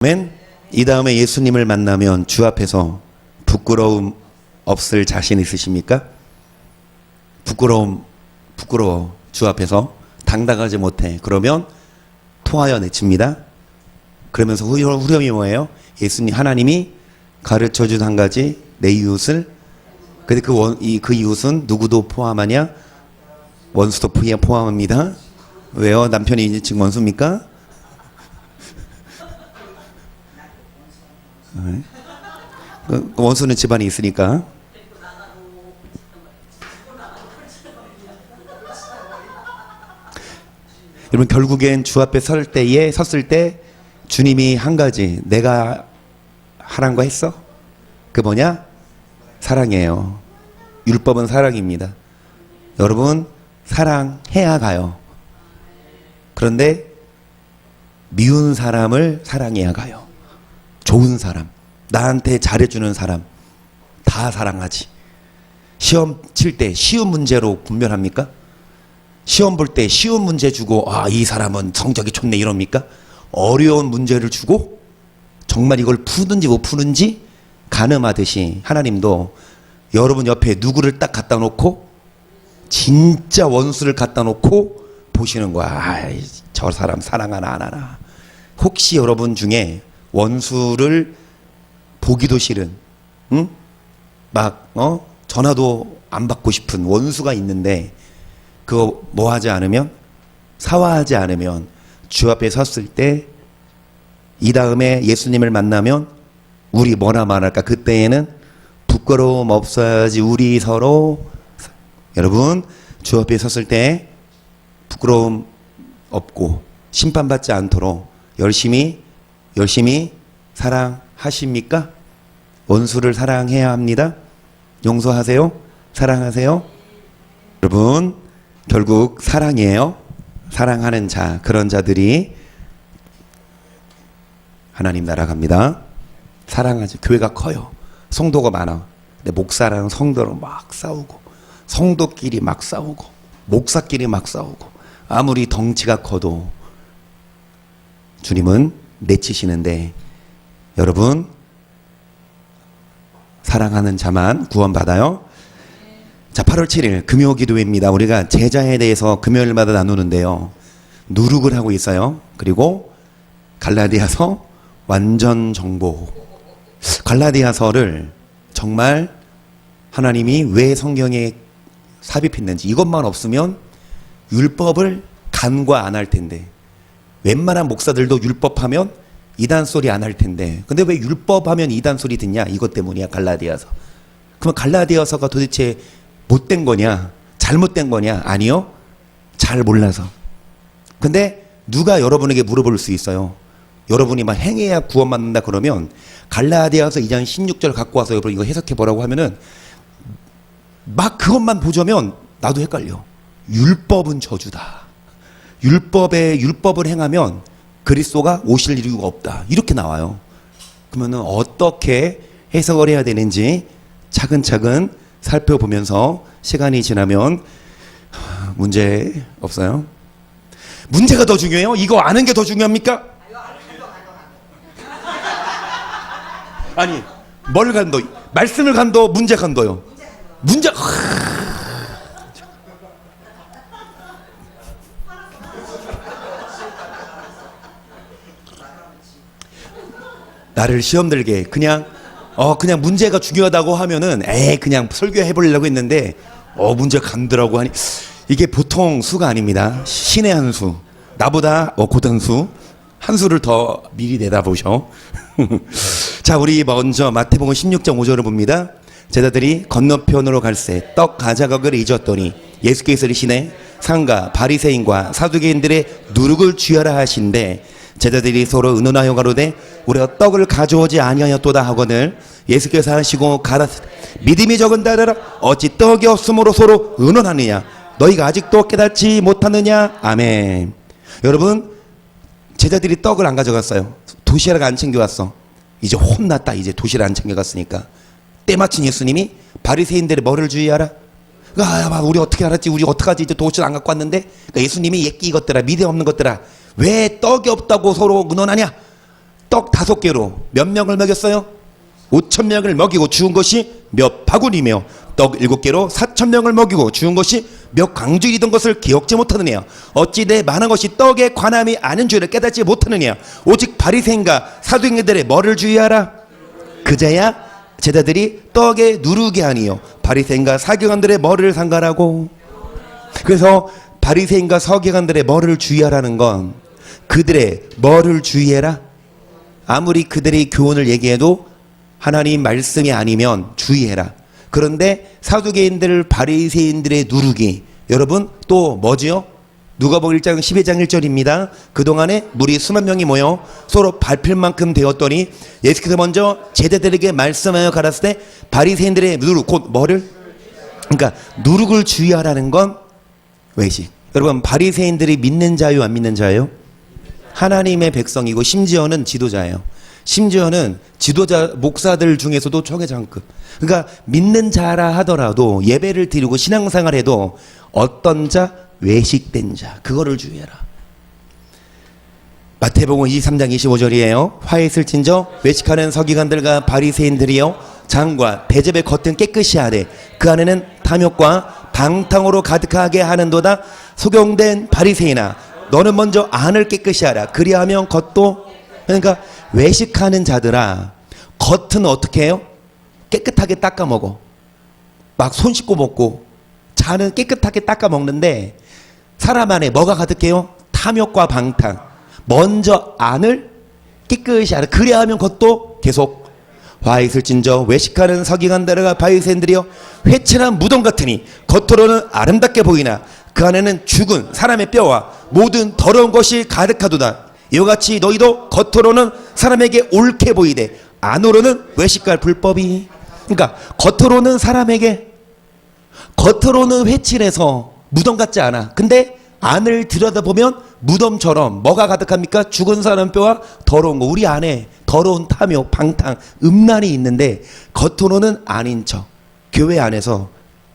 아멘. 이 다음에 예수님을 만나면 주 앞에서 부끄러움 없을 자신 있으십니까? 부끄러워. 주 앞에서 당당하지 못해. 그러면 토하여 내칩니다. 그러면서 후렴이 뭐예요? 예수님, 하나님이 가르쳐 준 한 가지, 내 이웃을. 근데 그 이웃은 누구도 포함하냐? 원수도 포함합니다. 왜요? 남편이 지금 원수입니까? 그 원수는 집안에 있으니까. 여러분, 결국엔 주 앞에 섰을 때 주님이 한 가지, 내가 하란 거 했어? 그 뭐냐? 사랑이에요. 율법은 사랑입니다. 여러분, 사랑해야 가요. 그런데 미운 사람을 사랑해야 가요. 좋은 사람, 나한테 잘해주는 사람 다 사랑하지. 시험 칠 때 쉬운 문제로 분별합니까? 시험 볼 때 쉬운 문제 주고 이 사람은 성적이 좋네 이럽니까? 어려운 문제를 주고 정말 이걸 푸는지 못 푸는지 가늠하듯이 하나님도 여러분 옆에 누구를 딱 갖다 놓고 진짜 원수를 갖다 놓고 보시는 거야. 저 사람 사랑하나 안 하나. 혹시 여러분 중에 원수를 보기도 싫은, 전화도 안 받고 싶은 원수가 있는데, 그거 뭐 하지 않으면, 사화하지 않으면, 주 앞에 섰을 때, 이 다음에 예수님을 만나면, 우리 뭐나 말할까? 그때에는 부끄러움 없어야지, 우리 서로. 여러분, 주 앞에 섰을 때, 부끄러움 없고, 심판받지 않도록 열심히 사랑하십니까? 원수를 사랑해야 합니다. 용서하세요. 사랑하세요. 여러분, 결국 사랑이에요. 사랑하는 자, 그런 자들이 하나님 나라 갑니다. 사랑하지. 교회가 커요. 성도가 많아. 근데 목사랑 성도랑 막 싸우고, 성도끼리 막 싸우고, 목사끼리 막 싸우고, 아무리 덩치가 커도 주님은 내치시는데, 여러분, 사랑하는 자만 구원받아요. 자, 8월 7일 금요 기도회입니다. 우리가 제자에 대해서 금요일마다 나누는데요, 누룩을 하고 있어요. 그리고 갈라디아서 완전 정보. 갈라디아서를 정말 하나님이 왜 성경에 삽입했는지, 이것만 없으면 율법을 간과 안 할 텐데, 웬만한 목사들도 율법하면 이단 소리 안 할 텐데, 근데 왜 율법하면 이단 소리 듣냐? 이것 때문이야. 갈라디아서. 그럼 갈라디아서가 도대체 못된 거냐? 잘못된 거냐? 아니요, 잘 몰라서. 근데 누가 여러분에게 물어볼 수 있어요? 여러분이 막 행해야 구원받는다 그러면 갈라디아서 2장 16절 갖고 와서 여러분 이거 해석해 보라고 하면은 막 그것만 보자면 나도 헷갈려. 율법은 저주다. 율법을 행하면 그리스도가 오실 이유가 없다. 이렇게 나와요. 그러면은 어떻게 해석을 해야 되는지 차근차근 살펴보면서 시간이 지나면 문제 없어요. 문제가 더 중요해요? 이거 아는 게 더 중요합니까? 아니, 뭘 간도? 말씀을 간도, 문제 간도요? 문제. 나를 시험 들게 그냥 문제가 중요하다고 하면은 그냥 설교해 보려고 했는데 문제 간더라고 하니, 이게 보통 수가 아닙니다. 신의 한 수. 나보다 고단수 한 수를 더 미리 내다보셔. 자, 우리 먼저 마태복음 16장 5절을 봅니다. 제자들이 건너편으로 갈새 떡 가져가기를 잊었더니 예수께서 이르시되 상가 바리새인과 사두개인들의 누룩을 취하라 하신대, 제자들이 서로 의논하여 가로되 우리가 떡을 가져오지 아니하였도다 하거늘 예수께서 하시고 가라사대 믿음이 적은 자들아 어찌 떡이 없으므로 서로 의논하느냐? 너희가 아직도 깨닫지 못하느냐? 아멘. 여러분, 제자들이 떡을 안 가져갔어요. 도시락 안 챙겨왔어. 이제 혼났다. 이제 도시락 안 챙겨갔으니까. 때마침 예수님이 바리새인들의 뭐를 주의하라? 우리 어떻게 알았지? 우리 어떡하지? 이제 도시락 안 갖고 왔는데. 그러니까 예수님이 예끼 이것들아, 믿음 없는 것들아, 왜 떡이 없다고 서로 의논하냐? 떡 5개로 몇 명을 먹였어요? 5,000명을 먹이고 죽은 것이 몇 바구니며 떡 7개로 4,000명을 먹이고 죽은 것이 몇 광주이던 것을 기억지 못하느냐? 어찌 내 많은 것이 떡에 관함이 아닌 줄을 깨닫지 못하느냐? 오직 바리새인과 사두개인들의 뭐를 주의하라? 그제야 제자들이 떡에 누르게 하니요 바리새인과 서기관들의 뭐를 상관하고. 그래서 바리새인과 서기관들의 뭐를 주의하라는 건 그들의 뭐를 주의해라. 아무리 그들의 교훈을 얘기해도 하나님 말씀이 아니면 주의해라. 그런데 사두개인들 바리새인들의 누르기, 여러분 또 뭐지요? 누가복음 1장 12장 1절입니다. 그동안에 무리 수만 명이 모여 서로 밟힐 만큼 되었더니 예수께서 먼저 제자들에게 말씀하여 가라사대 때 바리새인들의 누룩 곧 뭐를? 그러니까 누룩을 주의하라는 건 외식. 여러분 바리새인들이 믿는 자요 안 믿는 자예요? 하나님의 백성이고 심지어는 지도자예요. 심지어는 지도자 목사들 중에서도 최고장급. 그러니까 믿는 자라 하더라도 예배를 드리고 신앙생활 해도 어떤 자? 외식된 자. 그거를 주의해라. 마태복음 23장 25절이에요. 화에 있을진저 외식하는 서기관들과 바리새인들이요 장과 대접의 겉은 깨끗이 하되 그 안에는 탐욕과 방탕으로 가득하게 하는도다. 소경된 바리새인아 너는 먼저 안을 깨끗이 하라. 그리하면 겉도. 그러니까 외식하는 자들아 겉은 어떻게 해요? 깨끗하게 닦아 먹어. 막 손 씻고 먹고 자는 깨끗하게 닦아 먹는데 사람 안에 뭐가 가득해요? 탐욕과 방탕. 먼저 안을 깨끗이 하라. 그래야 하면 겉도 계속. 화 있을진저 외식하는 서기관들과 바리새인들이여 회칠한 무덤 같으니 겉으로는 아름답게 보이나 그 안에는 죽은 사람의 뼈와 모든 더러운 것이 가득하도다. 이와 같이 너희도 겉으로는 사람에게 옳게 보이되 안으로는 외식할 불법이. 그러니까 겉으로는 사람에게, 겉으로는 회칠해서 무덤 같지 않아. 근데 안을 들여다보면 무덤처럼 뭐가 가득합니까? 죽은 사람 뼈와 더러운 거. 우리 안에 더러운 탐욕, 방탕, 음란이 있는데 겉으로는 아닌 척. 교회 안에서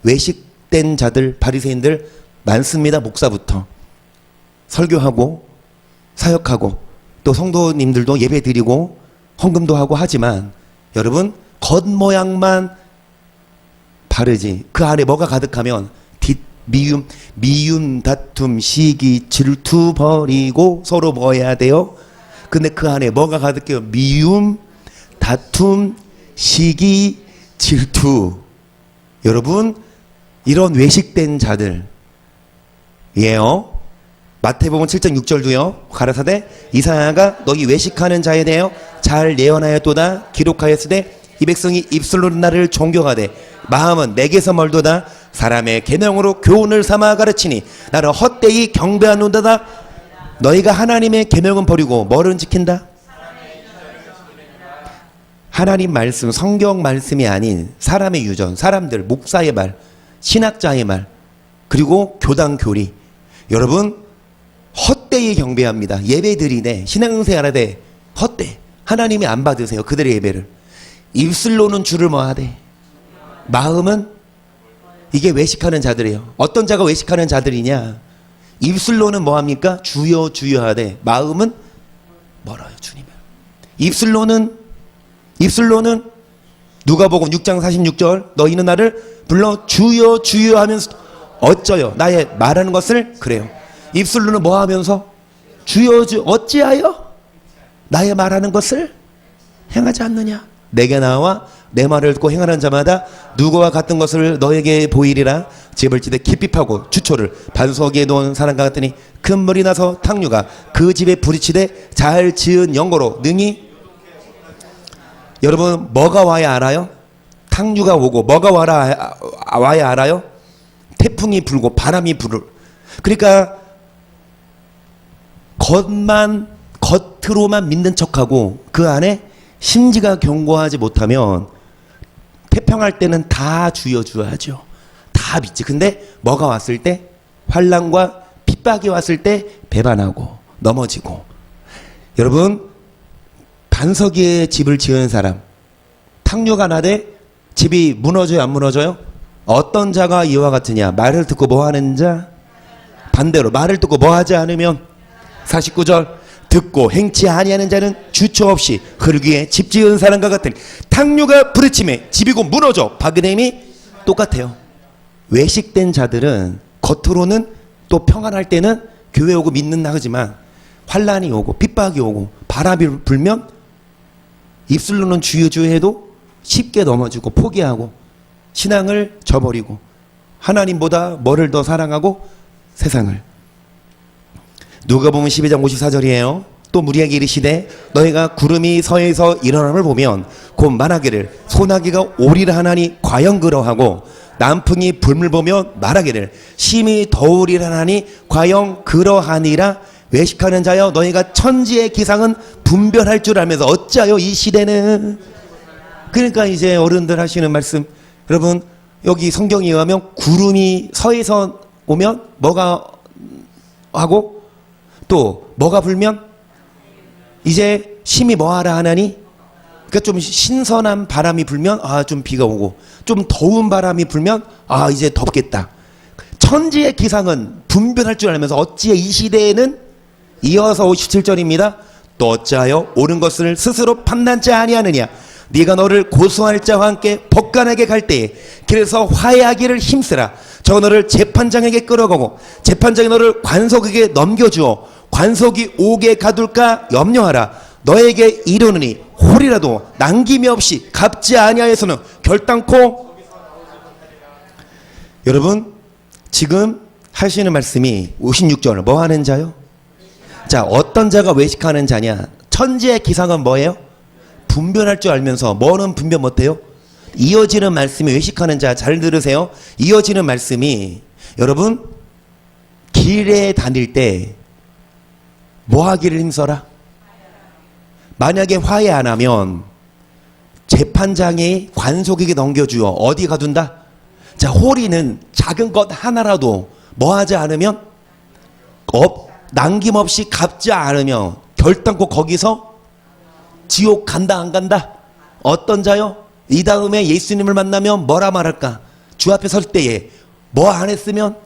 외식된 자들, 바리새인들 많습니다. 목사부터 설교하고 사역하고 또 성도님들도 예배 드리고 헌금도 하고 하지만 여러분 겉모양만 바르지 그 안에 뭐가 가득하면 미움, 다툼, 시기, 질투 버리고 서로 뭐 해야 돼요? 근데 그 안에 뭐가 가득해요? 미움, 다툼, 시기, 질투. 여러분 이런 외식된 자들 예요. 마태복음 7장 6절도요. 가라사대 이사야가 너희 외식하는 자에 대하여 잘 예언하였도다. 기록하였으되 이 백성이 입술로 나를 존경하되 마음은 내게서 멀도다. 사람의 계명으로 교훈을 삼아 가르치니 나를 헛되이 경배하는도다. 너희가 하나님의 계명은 버리고 뭐를 지킨다? 하나님 말씀, 성경 말씀이 아닌 사람의 유전, 사람들, 목사의 말, 신학자의 말, 그리고 교당 교리. 여러분 헛되이 경배합니다. 예배 드리되 신앙생활 하되 헛되. 하나님이 안 받으세요. 그들의 예배를. 입술로는 주를 뭐 하되 마음은 이게 외식하는 자들이에요. 어떤 자가 외식하는 자들이냐? 입술로는 뭐 합니까? 주여 주여 하되 마음은 멀어요. 주님을. 입술로는 누가복음 6장 46절 너희는 나를 불러 주여 주여 하면서 어쩌요? 나의 말하는 것을 그래요. 입술로는 뭐 하면서 주여 주여 어찌하여 나의 말하는 것을 행하지 않느냐? 내게 나와 내 말을 듣고 행하는 자마다 누구와 같은 것을 너에게 보이리라. 집을 지되 깊이 파고 주초를 반석에 놓은 사람과 같으니 큰 물이 나서 탕류가 그 집에 부딪히되 잘 지은 영고로 능히. 여러분 뭐가 와야 알아요? 탕류가 오고 뭐가 와야 알아요? 태풍이 불고 바람이 불을. 그러니까 겉으로만 믿는 척하고 그 안에 심지가 견고하지 못하면 태평할 때는 다 주여 주여 하죠. 다 믿지. 근데 뭐가 왔을 때 환난과 핍박이 왔을 때 배반하고 넘어지고. 여러분 반석에 집을 지은 사람 탕류가 나되 집이 무너져요 안 무너져요? 어떤 자가 이와 같으냐? 말을 듣고 뭐 하는 자? 반대로 말을 듣고 뭐 하지 않으면 49절 듣고 행치 아니하는 자는 주처 없이 흙위에 집 지은 사람과 같으니 탕류가 부딪힘에 집이고 무너져 박은혜임이 똑같아요. 외식된 자들은 겉으로는 또 평안할 때는 교회 오고 믿는다 하지만 환란이 오고 핍박이 오고 바람이 불면 입술로는 주여 해도 쉽게 넘어지고 포기하고 신앙을 저버리고 하나님보다 뭐를 더 사랑하고 세상을. 누가복음 12장 54절이에요. 또 무리에게 이르시되 너희가 구름이 서에서 일어남을 보면 곧 말하기를 소나기가 오리라 하나니 과연 그러하고 남풍이 불물 보며 말하기를 심히 더우리라 하나니 과연 그러하니라. 외식하는 자여 너희가 천지의 기상은 분별할 줄 알면서 어찌하여 이 시대는. 그러니까 이제 어른들 하시는 말씀, 여러분 여기 성경에 의하면 구름이 서에서 오면 뭐가 하고 또 뭐가 불면 이제 심히 뭐하라 하나니. 그러니까 좀 신선한 바람이 불면 좀 비가 오고 좀 더운 바람이 불면 이제 덥겠다. 천지의 기상은 분별할 줄 알면서 어찌해 이 시대에는. 이어서 57절입니다. 또 어찌하여 옳은 것을 스스로 판단치 아니하느냐. 네가 너를 고소할 자와 함께 법관에게 갈 때에 길에서 화해하기를 힘쓰라. 저 너를 재판장에게 끌어가고 재판장이 너를 관석에게 넘겨주어 관석이 오게 가둘까 염려하라. 너에게 이르노니 홀이라도 남김이 없이 갚지 아니하여서는 결단코. 여러분 지금 하시는 말씀이 56절 뭐 하는 자요? 자, 어떤 자가 외식하는 자냐? 천지의 기상은 뭐예요? 분별할 줄 알면서 뭐는 분별 못해요? 이어지는 말씀이 외식하는 자, 잘 들으세요. 이어지는 말씀이 여러분 길에 다닐 때 뭐 하기를 힘써라. 만약에 화해 안 하면 재판장이 관속에게 넘겨주어 어디 가둔다? 자, 호리는 작은 것 하나라도 뭐 하지 않으면 남김없이 갚지 않으면 결단코 거기서 지옥 간다 안 간다? 어떤 자요? 이 다음에 예수님을 만나면 뭐라 말할까? 주 앞에 설 때에 뭐 안 했으면?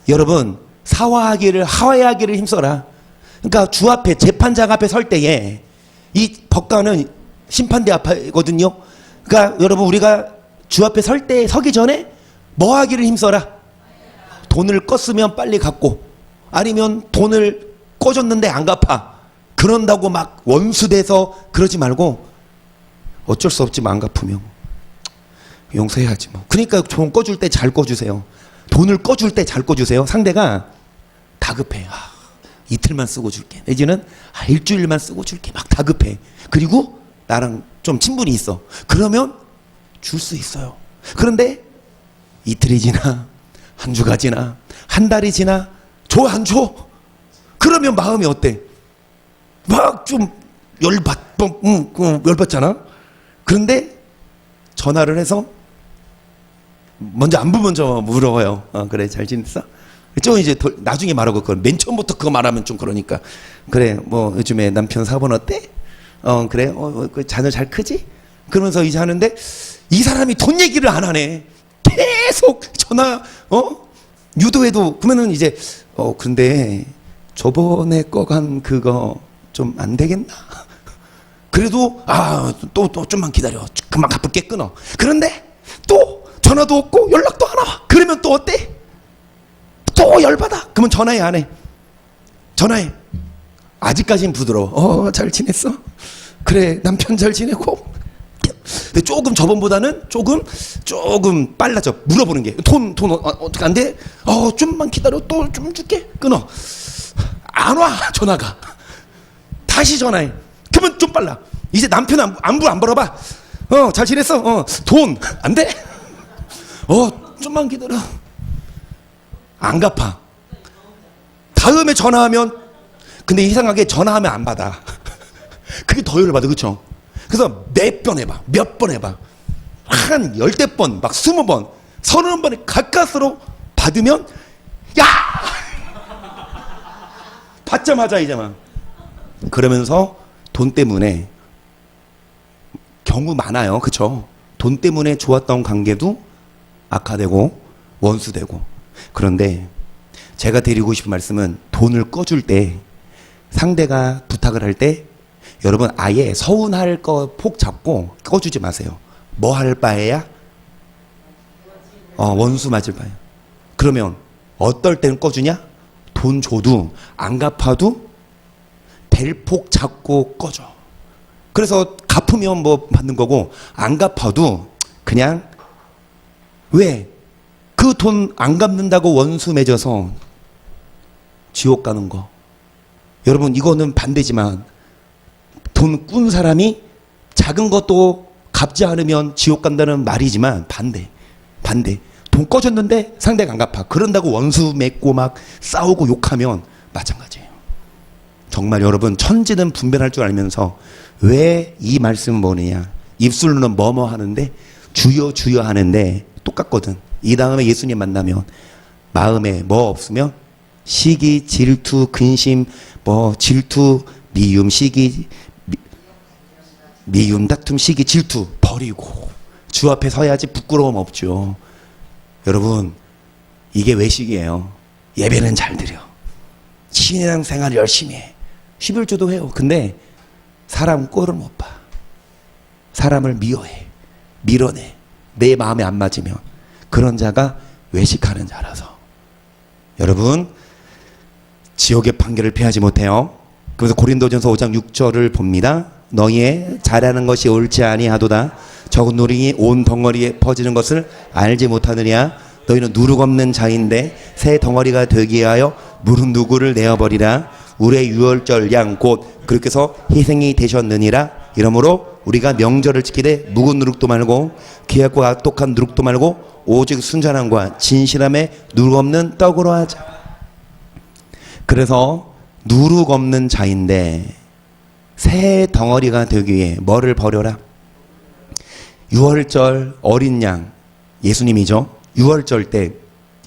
여러분 화해하기를 힘써라. 그러니까 주 앞에 재판장 앞에 설 때에 이 법관은 심판대 앞이거든요. 그러니까 여러분 우리가 주 앞에 서기 전에 뭐 하기를 힘써라. 돈을 껐으면 빨리 갚고 아니면 돈을 꿔줬는데 안 갚아. 그런다고 막 원수돼서 그러지 말고 어쩔 수 없지만 안 갚으면 용서해야지 뭐. 그러니까 돈 꺼줄 때 잘 꺼주세요. 돈을 꺼줄 때 잘 꺼주세요. 상대가 다급해. 이틀만 쓰고 줄게. 내지는 일주일만 쓰고 줄게. 막 다급해. 그리고 나랑 좀 친분이 있어. 그러면 줄 수 있어요. 그런데 이틀이 지나 한 주가 지나 한 달이 지나 줘 안 줘? 그러면 마음이 어때? 막 좀 열받잖아. 그런데 전화를 해서 먼저 안부 먼저 물어요. 그래 잘 지냈어? 좀 이제 나중에 말하고 그걸 맨 처음부터 그거 말하면 좀 그러니까 그래 뭐 요즘에 남편 사본 어때? 그래 그 자녀 잘 크지? 그러면서 이제 하는데 이 사람이 돈 얘기를 안 하네. 계속 전화 유도해도 그러면은 이제 근데 저번에 꺼간 그거 좀 안 되겠나? 그래도 또 좀만 기다려. 금방 갚을게. 끊어. 그런데 또 전화도 없고 연락도 안 와. 그러면 또 어때? 또 열받아. 그러면 전화해 안 해? 전화해. 아직까진 부드러워. 잘 지냈어? 그래 남편 잘 지내고. 근데 조금 저번보다는 조금 빨라져. 물어보는 게 돈 어떻게 안 돼? 좀만 기다려. 또 좀 줄게. 끊어. 안 와 전화가. 다시 전화해. 그러면 좀 빨라. 이제 남편 안부 안 물어봐. 잘 지냈어? 돈 안 돼? 좀만 기다려. 안 갚아. 다음에 전화하면 근데 이상하게 전화하면 안 받아. 그게 더 열받아. 그쵸? 그래서 몇 번 해봐. 한 10대 번, 막 20번, 30번에 가까스로 받으면 야! 받자마자 이제 막 그러면서 돈 때문에 경우 많아요. 그쵸? 돈 때문에 좋았던 관계도 악화되고 원수되고. 그런데 제가 드리고 싶은 말씀은 돈을 꺼줄 때 상대가 부탁을 할 때 여러분 아예 서운할 거 폭 잡고 꺼주지 마세요. 뭐 할 바에야? 원수 맞을 바에야. 그러면 어떨 때는 꺼주냐? 돈 줘도 안 갚아도 될 폭 잡고 꺼줘. 그래서 갚으면 뭐 받는 거고 안 갚아도 그냥 왜? 그 돈 안 갚는다고 원수 맺어서 지옥 가는 거. 여러분 이거는 반대지만 돈 꾼 사람이 작은 것도 갚지 않으면 지옥 간다는 말이지만 반대. 돈 꺼줬는데 상대가 안 갚아. 그런다고 원수 맺고 막 싸우고 욕하면 마찬가지예요. 정말 여러분 천지는 분별할 줄 알면서 왜 이 말씀은 뭐냐. 입술로는 뭐뭐 하는데 주여 주여 하는데 똑같거든. 이 다음에 예수님 만나면 마음에 뭐 없으면 시기, 질투, 근심, 질투, 미움, 시기, 미움, 다툼, 시기, 질투 버리고 주 앞에 서야지 부끄러움 없죠. 여러분 이게 외식이에요. 예배는 잘 드려. 신앙 생활 열심히 해. 11조도 해요. 근데 사람 꼴을 못 봐. 사람을 미워해. 밀어내. 내 마음에 안 맞으면 그런 자가 외식하는 자라서 여러분 지옥의 판결을 피하지 못해요. 그래서 고린도전서 5장 6절을 봅니다. 너희의 잘하는 것이 옳지 아니하도다. 적은 누룩이 온 덩어리에 퍼지는 것을 알지 못하느냐. 너희는 누룩 없는 자인데 새 덩어리가 되기 위하여 무릇 누구를 내어버리라. 우리의 유월절 양 곧 그렇게 해서 희생이 되셨느니라. 이러므로 우리가 명절을 지키되 묵은 누룩도 말고 귀하고 악독한 누룩도 말고 오직 순전함과 진실함에 누룩 없는 떡으로 하자. 그래서 누룩 없는 자인데 새 덩어리가 되기 위해 뭐를 버려라? 유월절 어린 양 예수님이죠. 유월절 때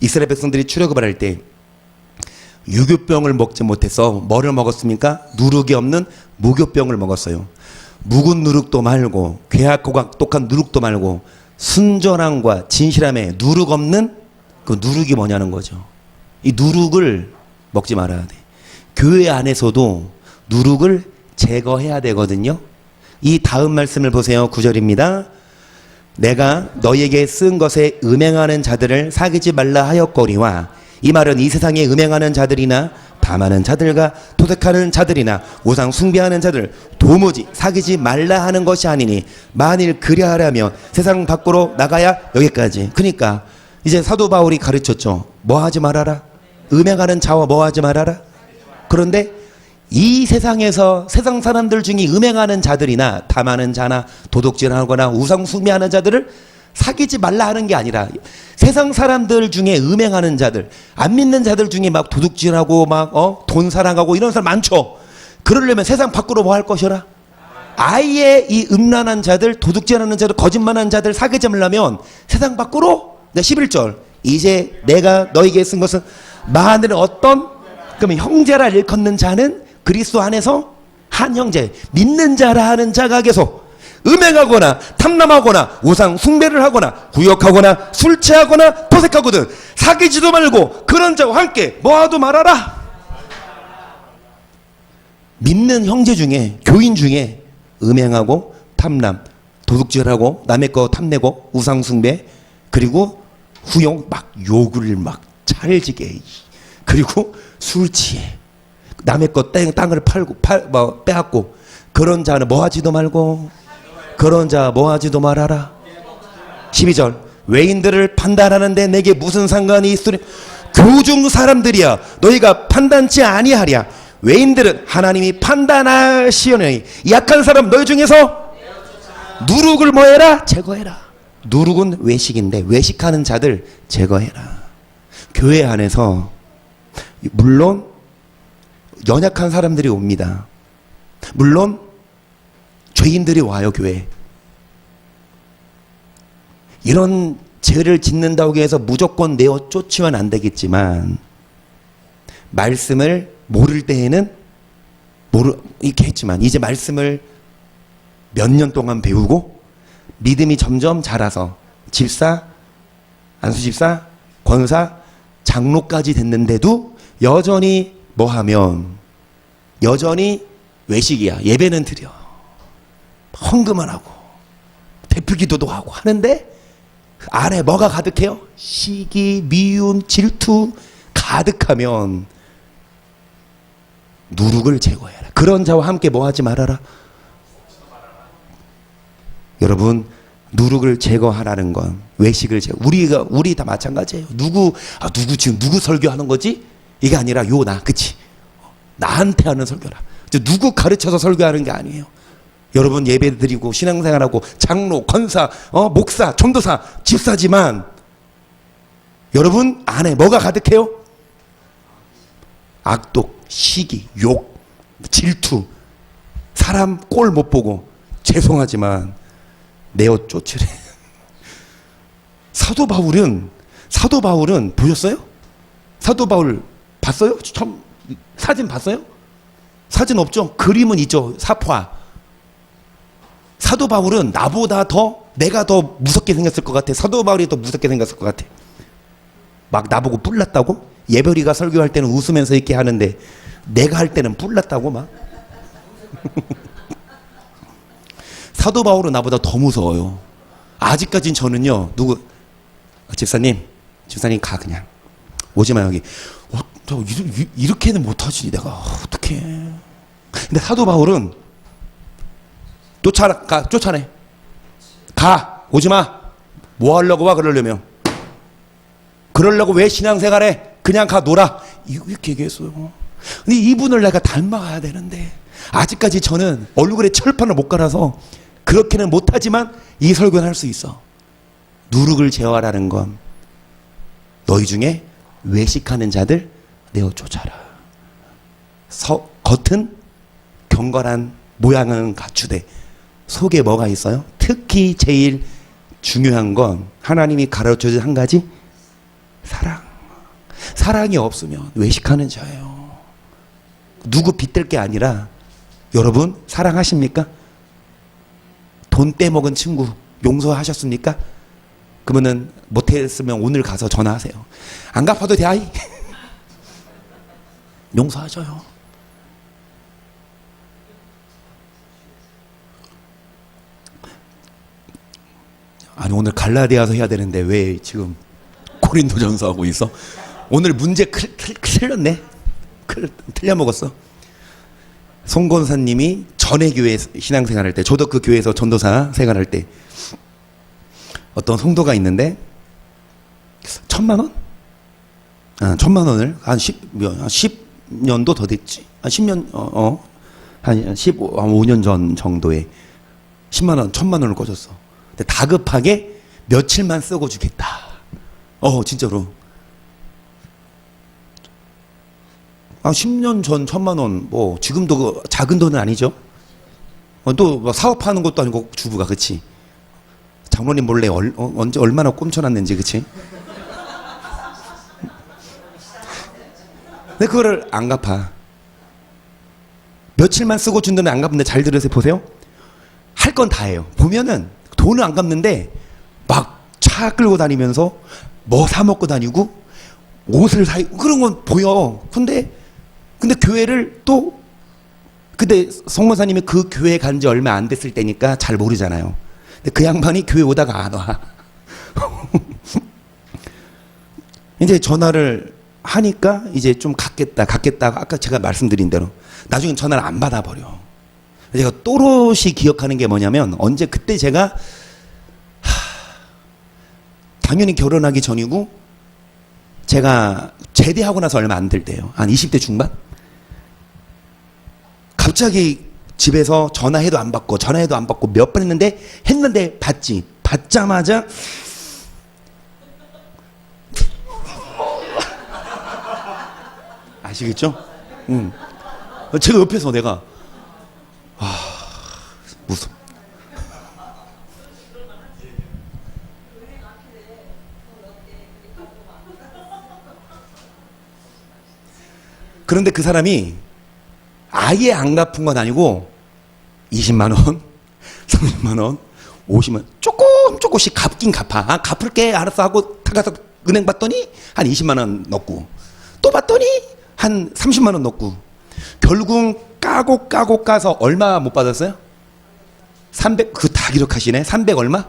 이스라엘 백성들이 출애굽을 할 때 유교병을 먹지 못해서 뭐를 먹었습니까? 누룩이 없는 무교병을 먹었어요. 묵은 누룩도 말고 괴악고 악독한 누룩도 말고 순전함과 진실함에 누룩 없는 그 누룩이 뭐냐는 거죠. 이 누룩을 먹지 말아야 돼. 교회 안에서도 누룩을 제거해야 되거든요. 이 다음 말씀을 보세요. 9절입니다. 내가 너희에게 쓴 것에 음행하는 자들을 사귀지 말라 하였거니와 이 말은 이 세상에 음행하는 자들이나 담하는 자들과 도둑하는 자들이나 우상 숭배하는 자들 도무지 사귀지 말라 하는 것이 아니니 만일 그려 하려면 세상 밖으로 나가야 여기까지. 그러니까 이제 사도 바울이 가르쳤죠. 뭐 하지 말아라? 음행하는 자와 뭐 하지 말아라? 그런데 이 세상에서 세상 사람들 중에 음행하는 자들이나 담하는 자나 도둑질하거나 우상 숭배하는 자들을 사귀지 말라 하는 게 아니라 세상 사람들 중에 음행하는 자들, 안 믿는 자들 중에 막 도둑질하고 막 돈 사랑하고 이런 사람 많죠. 그러려면 세상 밖으로 뭐 할 것이라? 아예 이 음란한 자들, 도둑질하는 자들, 거짓말하는 자들 사귀지 말라면 세상 밖으로 11절 이제 내가 너에게 쓴 것은 만일 어떤 그러면 형제라 일컫는 자는 그리스도 안에서 한 형제 믿는 자라 하는 자가 계속 음행하거나 탐남하거나 우상 숭배를 하거나 구역하거나 술 취하거나 도색하거든 사귀지도 말고 그런 자와 함께 뭐하도 말아라. 믿는 형제 중에 교인 중에 음행하고 탐남 도둑질하고 남의 거 탐내고 우상 숭배 그리고 후용 막 욕을 막 찰지게 그리고 술 취해 남의 거 땅을 팔고 빼앗고 그런 자는 뭐하지도 말고 그런 자 뭐하지도 말아라. 12절 외인들을 판단하는데 내게 무슨 상관이 있으리? 교중 사람들이야 너희가 판단치 아니하랴. 외인들은 하나님이 판단하시오니 약한 사람 너희 중에서 누룩을 뭐해라? 제거해라. 누룩은 외식인데 외식하는 자들 제거해라. 교회 안에서 물론 연약한 사람들이 옵니다. 물론 죄인들이 와요. 교회 이런 죄를 짓는다고 해서 무조건 내어 쫓으면 안 되겠지만 말씀을 모를 때에는 이렇게 했지만 이제 말씀을 몇 년 동안 배우고 믿음이 점점 자라서 집사, 안수집사, 권사, 장로까지 됐는데도 여전히 뭐하면 여전히 외식이야. 예배는 드려. 헌금을 하고 대표 기도도 하고 하는데 안에 뭐가 가득해요? 시기, 미움, 질투 가득하면 누룩을 제거해라. 그런 자와 함께 뭐 하지 말아라. 여러분, 누룩을 제거하라는 건 외식을 우리 다 마찬가지예요. 누구 지금 누구 설교하는 거지? 이게 아니라 나 그치? 나한테 하는 설교라. 누구 가르쳐서 설교하는 게 아니에요. 여러분 예배 드리고 신앙생활하고 장로, 권사, 목사, 전도사, 집사지만 여러분 안에 뭐가 가득해요? 악독, 시기, 욕, 질투, 사람 꼴 못 보고 죄송하지만 내어 쫓으래. 사도 바울은 보셨어요? 사도 바울 봤어요? 처음 사진 봤어요? 사진 없죠? 그림은 있죠. 사파. 사도 바울은 내가 더 무섭게 생겼을 것 같아. 사도 바울이 더 무섭게 생겼을 것 같아. 막 나보고 뿔났다고? 예별이가 설교할 때는 웃으면서 이렇게 하는데 내가 할 때는 뿔났다고 막. 사도 바울은 나보다 더 무서워요. 아직까진 저는요. 집사님 가 그냥. 오지마 여기. 이렇게는 못하지 내가. 어떡해. 근데 사도 바울은 쫓아내. 가. 오지마. 뭐 하려고 와 그러려면. 그러려고 왜 신앙생활해. 그냥 가 놀아. 이렇게 얘기했어요. 근데 이분을 내가 닮아가야 되는데 아직까지 저는 얼굴에 철판을 못 갈아서 그렇게는 못하지만 이 설교는 할 수 있어. 누룩을 제어하라는 건 너희 중에 외식하는 자들 내어 쫓아라. 겉은 경건한 모양은 갖추되 속에 뭐가 있어요? 특히 제일 중요한 건 하나님이 가르쳐준 한 가지, 사랑. 사랑이 없으면 외식하는 자예요. 누구 빗댈 게 아니라 여러분 사랑하십니까? 돈 떼먹은 친구 용서하셨습니까? 그러면은 못했으면 오늘 가서 전화하세요. 안 갚아도 돼 아이. 용서하셔요. 아니 오늘 갈라디아서 해야 되는데 왜 지금 고린도전서 하고 있어? 오늘 문제 틀렸네. 틀려 먹었어. 송 권사님이 전에 교회 신앙생활할 때, 저도 그 교회에서 전도사 생활할 때 어떤 성도가 있는데 1,000만 원? 1,000만 원을 한 10년도 더 됐지. 한 10년 한 15년 전 정도에 10만 원, 1,000만 원을 꽂았어. 근데 다급하게 며칠만 쓰고 주겠다. 진짜로. 10년 전 1,000만 원, 뭐 지금도 그 작은 돈은 아니죠. 또 사업하는 것도 아니고 주부가, 그치? 장로님 몰래 언제 얼마나 꼼쳐놨는지, 그치? 근데 그거를 안 갚아. 며칠만 쓰고 준 돈을 안 갚는데, 잘 들으세요. 보세요. 할 건 다 해요. 보면은 돈을 안 갚는데 막 차 끌고 다니면서 뭐 사 먹고 다니고 옷을 그런 건 보여. 근데 교회를 또, 근데 성모사님이 그 교회 간 지 얼마 안 됐을 때니까 잘 모르잖아요. 근데 그 양반이 교회 오다가 안 와. 이제 전화를 하니까 이제 좀 갖겠다. 아까 제가 말씀드린 대로 나중에 전화를 안 받아버려. 제가 또렷이 기억하는 게 뭐냐면, 그때 제가 당연히 결혼하기 전이고 제가 제대하고 나서 얼마 안 될 때예요. 한 20대 중반? 갑자기 집에서 전화해도 안 받고 몇 번 했는데 받지. 받자마자 아시겠죠? 제가 옆에서 내가 무섭. 그런데 그 사람이 아예 안 갚은 건 아니고 20만 원, 30만 원, 50만 원 조금씩 갚긴 갚아. 갚을게 알았어 하고 가서 은행 봤더니 한 20만 원 넣고 또 봤더니 한 30만 원 넣고 결국 까고 까서 얼마 못 받았어요? 300, 그거 다 기록하시네. 300 얼마?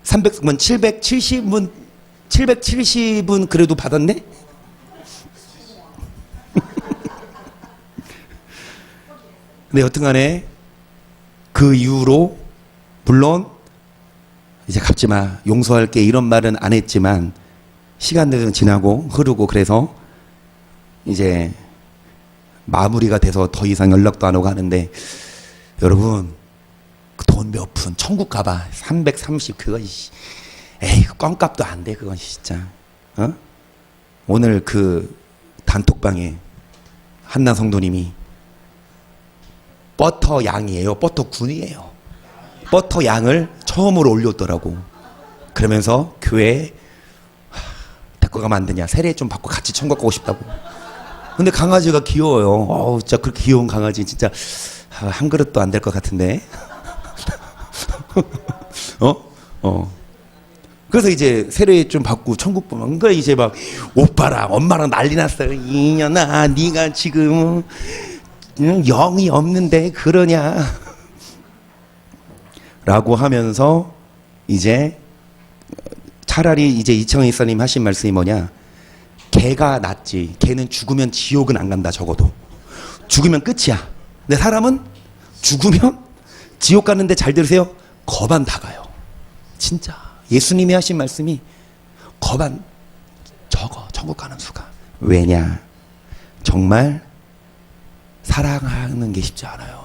300분 770분 770분 그래도 받았네? 근데 여튼간에 그 이후로 물론 이제 갚지마 용서할게 이런 말은 안 했지만 시간들은 지나고 흐르고 그래서 이제 마무리가 돼서 더 이상 연락도 안 오고 하는데 여러분 그 돈 몇 푼 천국 가봐 330 그거 에이 껌값도 안 돼 그건 진짜 어? 오늘 그 단톡방에 한나 성도님이 버터 양이에요 버터 군이에요 버터 양을 처음으로 올렸더라고. 그러면서 교회에 데리고 가면 안 되냐 세례 좀 받고 같이 천국 가고 싶다고. 근데 강아지가 귀여워요. 어우 진짜 그렇게 귀여운 강아지 진짜 한 그릇도 안 될 것 같은데. 그래서 이제 세례 좀 받고 천국 보면 그러니까 이제 막 오빠랑 엄마랑 난리 났어요. 이년아 네가 지금 영이 없는데 그러냐 라고 하면서 이제 차라리 이제 이청희 선생님 하신 말씀이 뭐냐 개가 낫지. 개는 죽으면 지옥은 안 간다. 적어도 죽으면 끝이야. 근데 사람은 죽으면 지옥 가는데 잘 들으세요. 거반 다 가요. 진짜 예수님이 하신 말씀이 거반 적어 천국 가는 수가. 왜냐 정말 사랑하는 게 쉽지 않아요.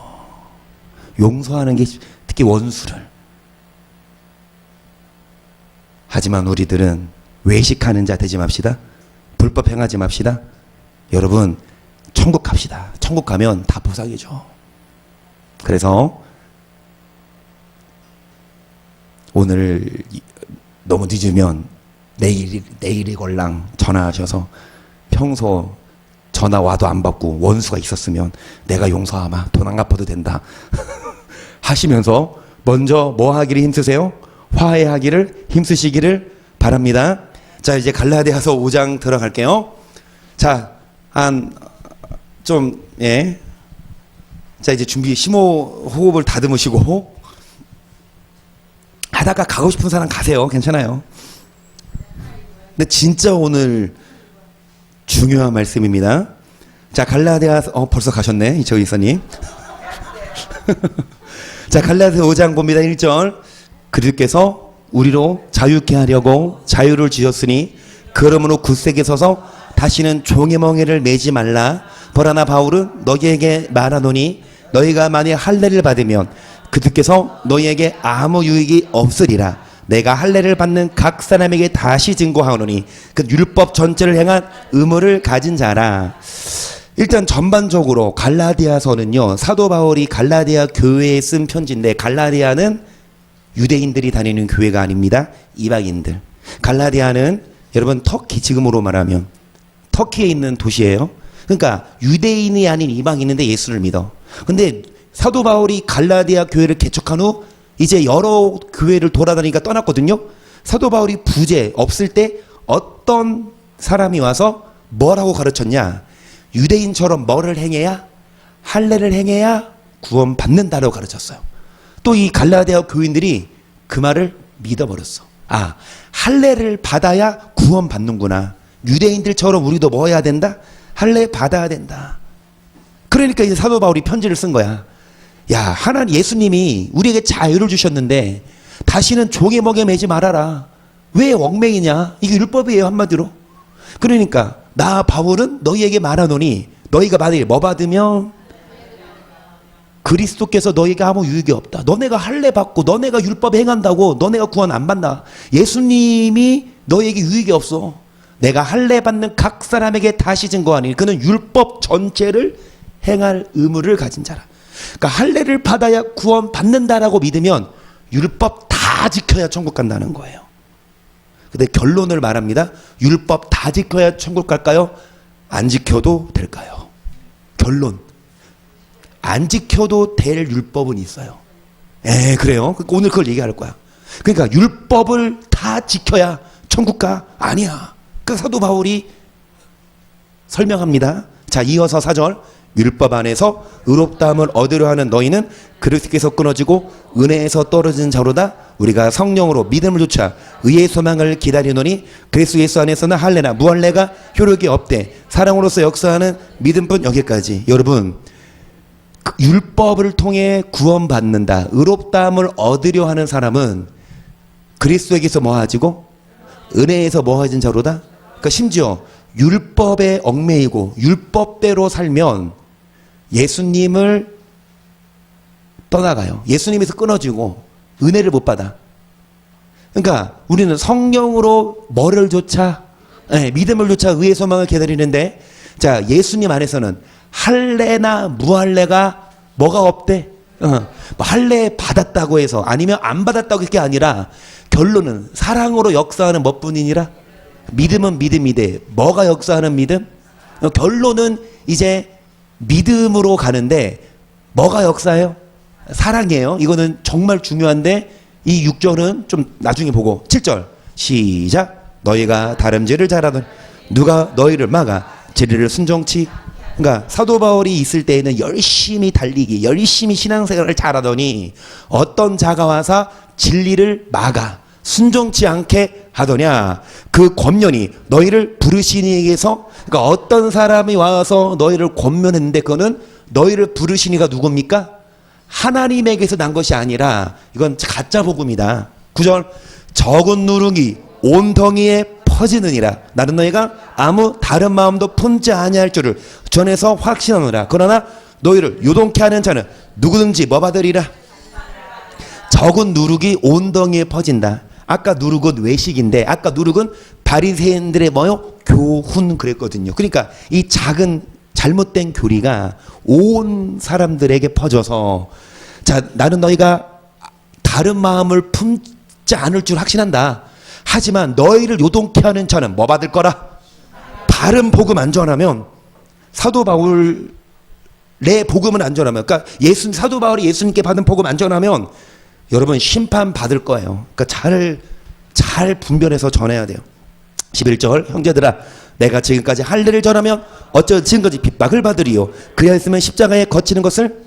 용서하는 게 특히 원수를. 하지만 우리들은 외식하는 자 되지 맙시다. 불법 행하지 맙시다. 여러분 천국 갑시다. 천국 가면 다 보상이죠. 그래서 오늘 너무 늦으면 내일이 걸랑 전화하셔서 평소 전화 와도 안 받고 원수가 있었으면 내가 용서하마 돈 안 갚아도 된다 하시면서 먼저 뭐 하기를 힘쓰세요? 화해하기를 힘쓰시기를 바랍니다. 자 이제 갈라디아서 5장 들어갈게요. 자 예. 자 이제 준비 심호 호흡을 다듬으시고 하다가 가고 싶은 사람 가세요. 괜찮아요. 근데 진짜 오늘 중요한 말씀입니다. 자 갈라디아서 벌써 가셨네 이철 이사님. 자 갈라디아서 5장 봅니다. 1절 그리스도께서 우리로 자유케 하려고 자유를 주셨으니 그러므로 굳세게 서서 다시는 종의 멍에를 매지 말라. 보라나 바울은 너희에게 말하노니 너희가 만일 할례를 받으면 그들께서 너희에게 아무 유익이 없으리라. 내가 할례를 받는 각 사람에게 다시 증거하노니 그 율법 전체를 행한 의무를 가진 자라. 일단 전반적으로 갈라디아서는요 사도 바울이 갈라디아 교회에 쓴 편지인데 갈라디아는 유대인들이 다니는 교회가 아닙니다. 이방인들. 갈라디아는 여러분 터키 지금으로 말하면 터키에 있는 도시예요. 그러니까 유대인이 아닌 이방인인데 예수를 믿어. 근데 사도 바울이 갈라디아 교회를 개척한 후 이제 여러 교회를 돌아다니니까 떠났거든요. 사도 바울이 부재 없을 때 어떤 사람이 와서 뭐라고 가르쳤냐. 유대인처럼 뭐를 행해야 할례를 행해야 구원 받는다라고 가르쳤어요. 또 이 갈라디아 교인들이 그 말을 믿어버렸어. 아 할례를 받아야 구원 받는구나. 유대인들처럼 우리도 뭐 해야 된다? 할례 받아야 된다. 그러니까 이제 사도 바울이 편지를 쓴 거야. 야 하나님 예수님이 우리에게 자유를 주셨는데 다시는 종의 멍에 매지 말아라. 왜 얽매이냐. 이게 율법이에요 한마디로. 그러니까 나 바울은 너희에게 말하노니 너희가 만일 뭐 받으면 그리스도께서 너희가 아무 유익이 없다. 너네가 할례 받고 너네가 율법 행한다고 너네가 구원 안 받나. 예수님이 너희에게 유익이 없어. 내가 할례 받는 각 사람에게 다시 증거하니 그는 율법 전체를 행할 의무를 가진 자라. 그러니까 할례를 받아야 구원 받는다라고 믿으면 율법 다 지켜야 천국 간다는 거예요. 근데 결론을 말합니다. 율법 다 지켜야 천국 갈까요? 안 지켜도 될까요? 결론. 안 지켜도 될 율법은 있어요. 그래요. 오늘 그걸 얘기할 거야. 그러니까 율법을 다 지켜야 천국 가? 아니야. 그 사도 바울이 설명합니다. 자, 이어서 4절. 율법 안에서 의롭다함을 얻으려 하는 너희는 그리스도께서 끊어지고 은혜에서 떨어진 자로다. 우리가 성령으로 믿음을 쫓아 의의 소망을 기다리노니 그리스도 예수 안에서는 할례나 무할례가 효력이 없대. 사랑으로서 역사하는 믿음뿐. 여기까지. 여러분, 율법을 통해 구원받는다, 의롭다함을 얻으려 하는 사람은 그리스도에게서 뭐하지고 은혜에서 뭐하진 자로다. 그러니까 심지어 율법에 얽매이고 율법대로 살면 예수님을 떠나가요. 예수님에서 끊어지고 은혜를 못 받아. 그러니까 우리는 성령으로 뭐를 조차, 믿음을 조차 의의 소망을 기다리는데, 자, 예수님 안에서는 할례나 무할례가 뭐가 없대? 할례 받았다고 해서 아니면 안 받았다고 할 게 아니라 결론은 사랑으로 역사하는 것뿐이니라. 믿음은 믿음이되 뭐가 역사하는 믿음? 결론은 이제 믿음으로 가는데 뭐가 역사해요? 사랑이에요. 이거는 정말 중요한데 이 6절은 좀 나중에 보고 7절 시작. 너희가 다름질을 잘하던 누가 너희를 막아 진리를 순종치. 그러니까 사도 바울이 있을 때에는 열심히 달리기, 열심히 신앙생활을 잘하더니 어떤 자가 와서 진리를 막아 순종치 않게 하더냐. 그 권면이 너희를 부르신 이에게서, 그러니까 어떤 사람이 와서 너희를 권면했는데 그거는 너희를 부르신 이가 누굽니까? 하나님에게서 난 것이 아니라 이건 가짜 복음이다. 9절 적은 누룩이 온덩이에 퍼지느니라. 나는 너희가 아무 다른 마음도 품지 아니할 줄을 전해서 확신하노라. 그러나 너희를 요동케 하는 자는 누구든지 뭐 받으리라. 적은 누룩이 온덩이에 퍼진다. 아까 누룩은 외식인데, 아까 누룩은 바리새인들의 뭐요? 교훈 그랬거든요. 그러니까 이 작은 잘못된 교리가 온 사람들에게 퍼져서, 자, 나는 너희가 다른 마음을 품지 않을 줄 확신한다. 하지만 너희를 요동케 하는 자는 뭐 받을 거라? 바른 복음 안 전하면, 사도 바울의 복음은 안 전하면, 그러니까 사도 바울이 예수님께 받은 복음 안 전하면 여러분 심판 받을 거예요. 그러니까 잘 분별해서 전해야 돼요. 11절 형제들아, 내가 지금까지 할례를 전하면 어쩌 지금까지 핍박을 받으리요. 그리하였으면 십자가에 거치는 것을.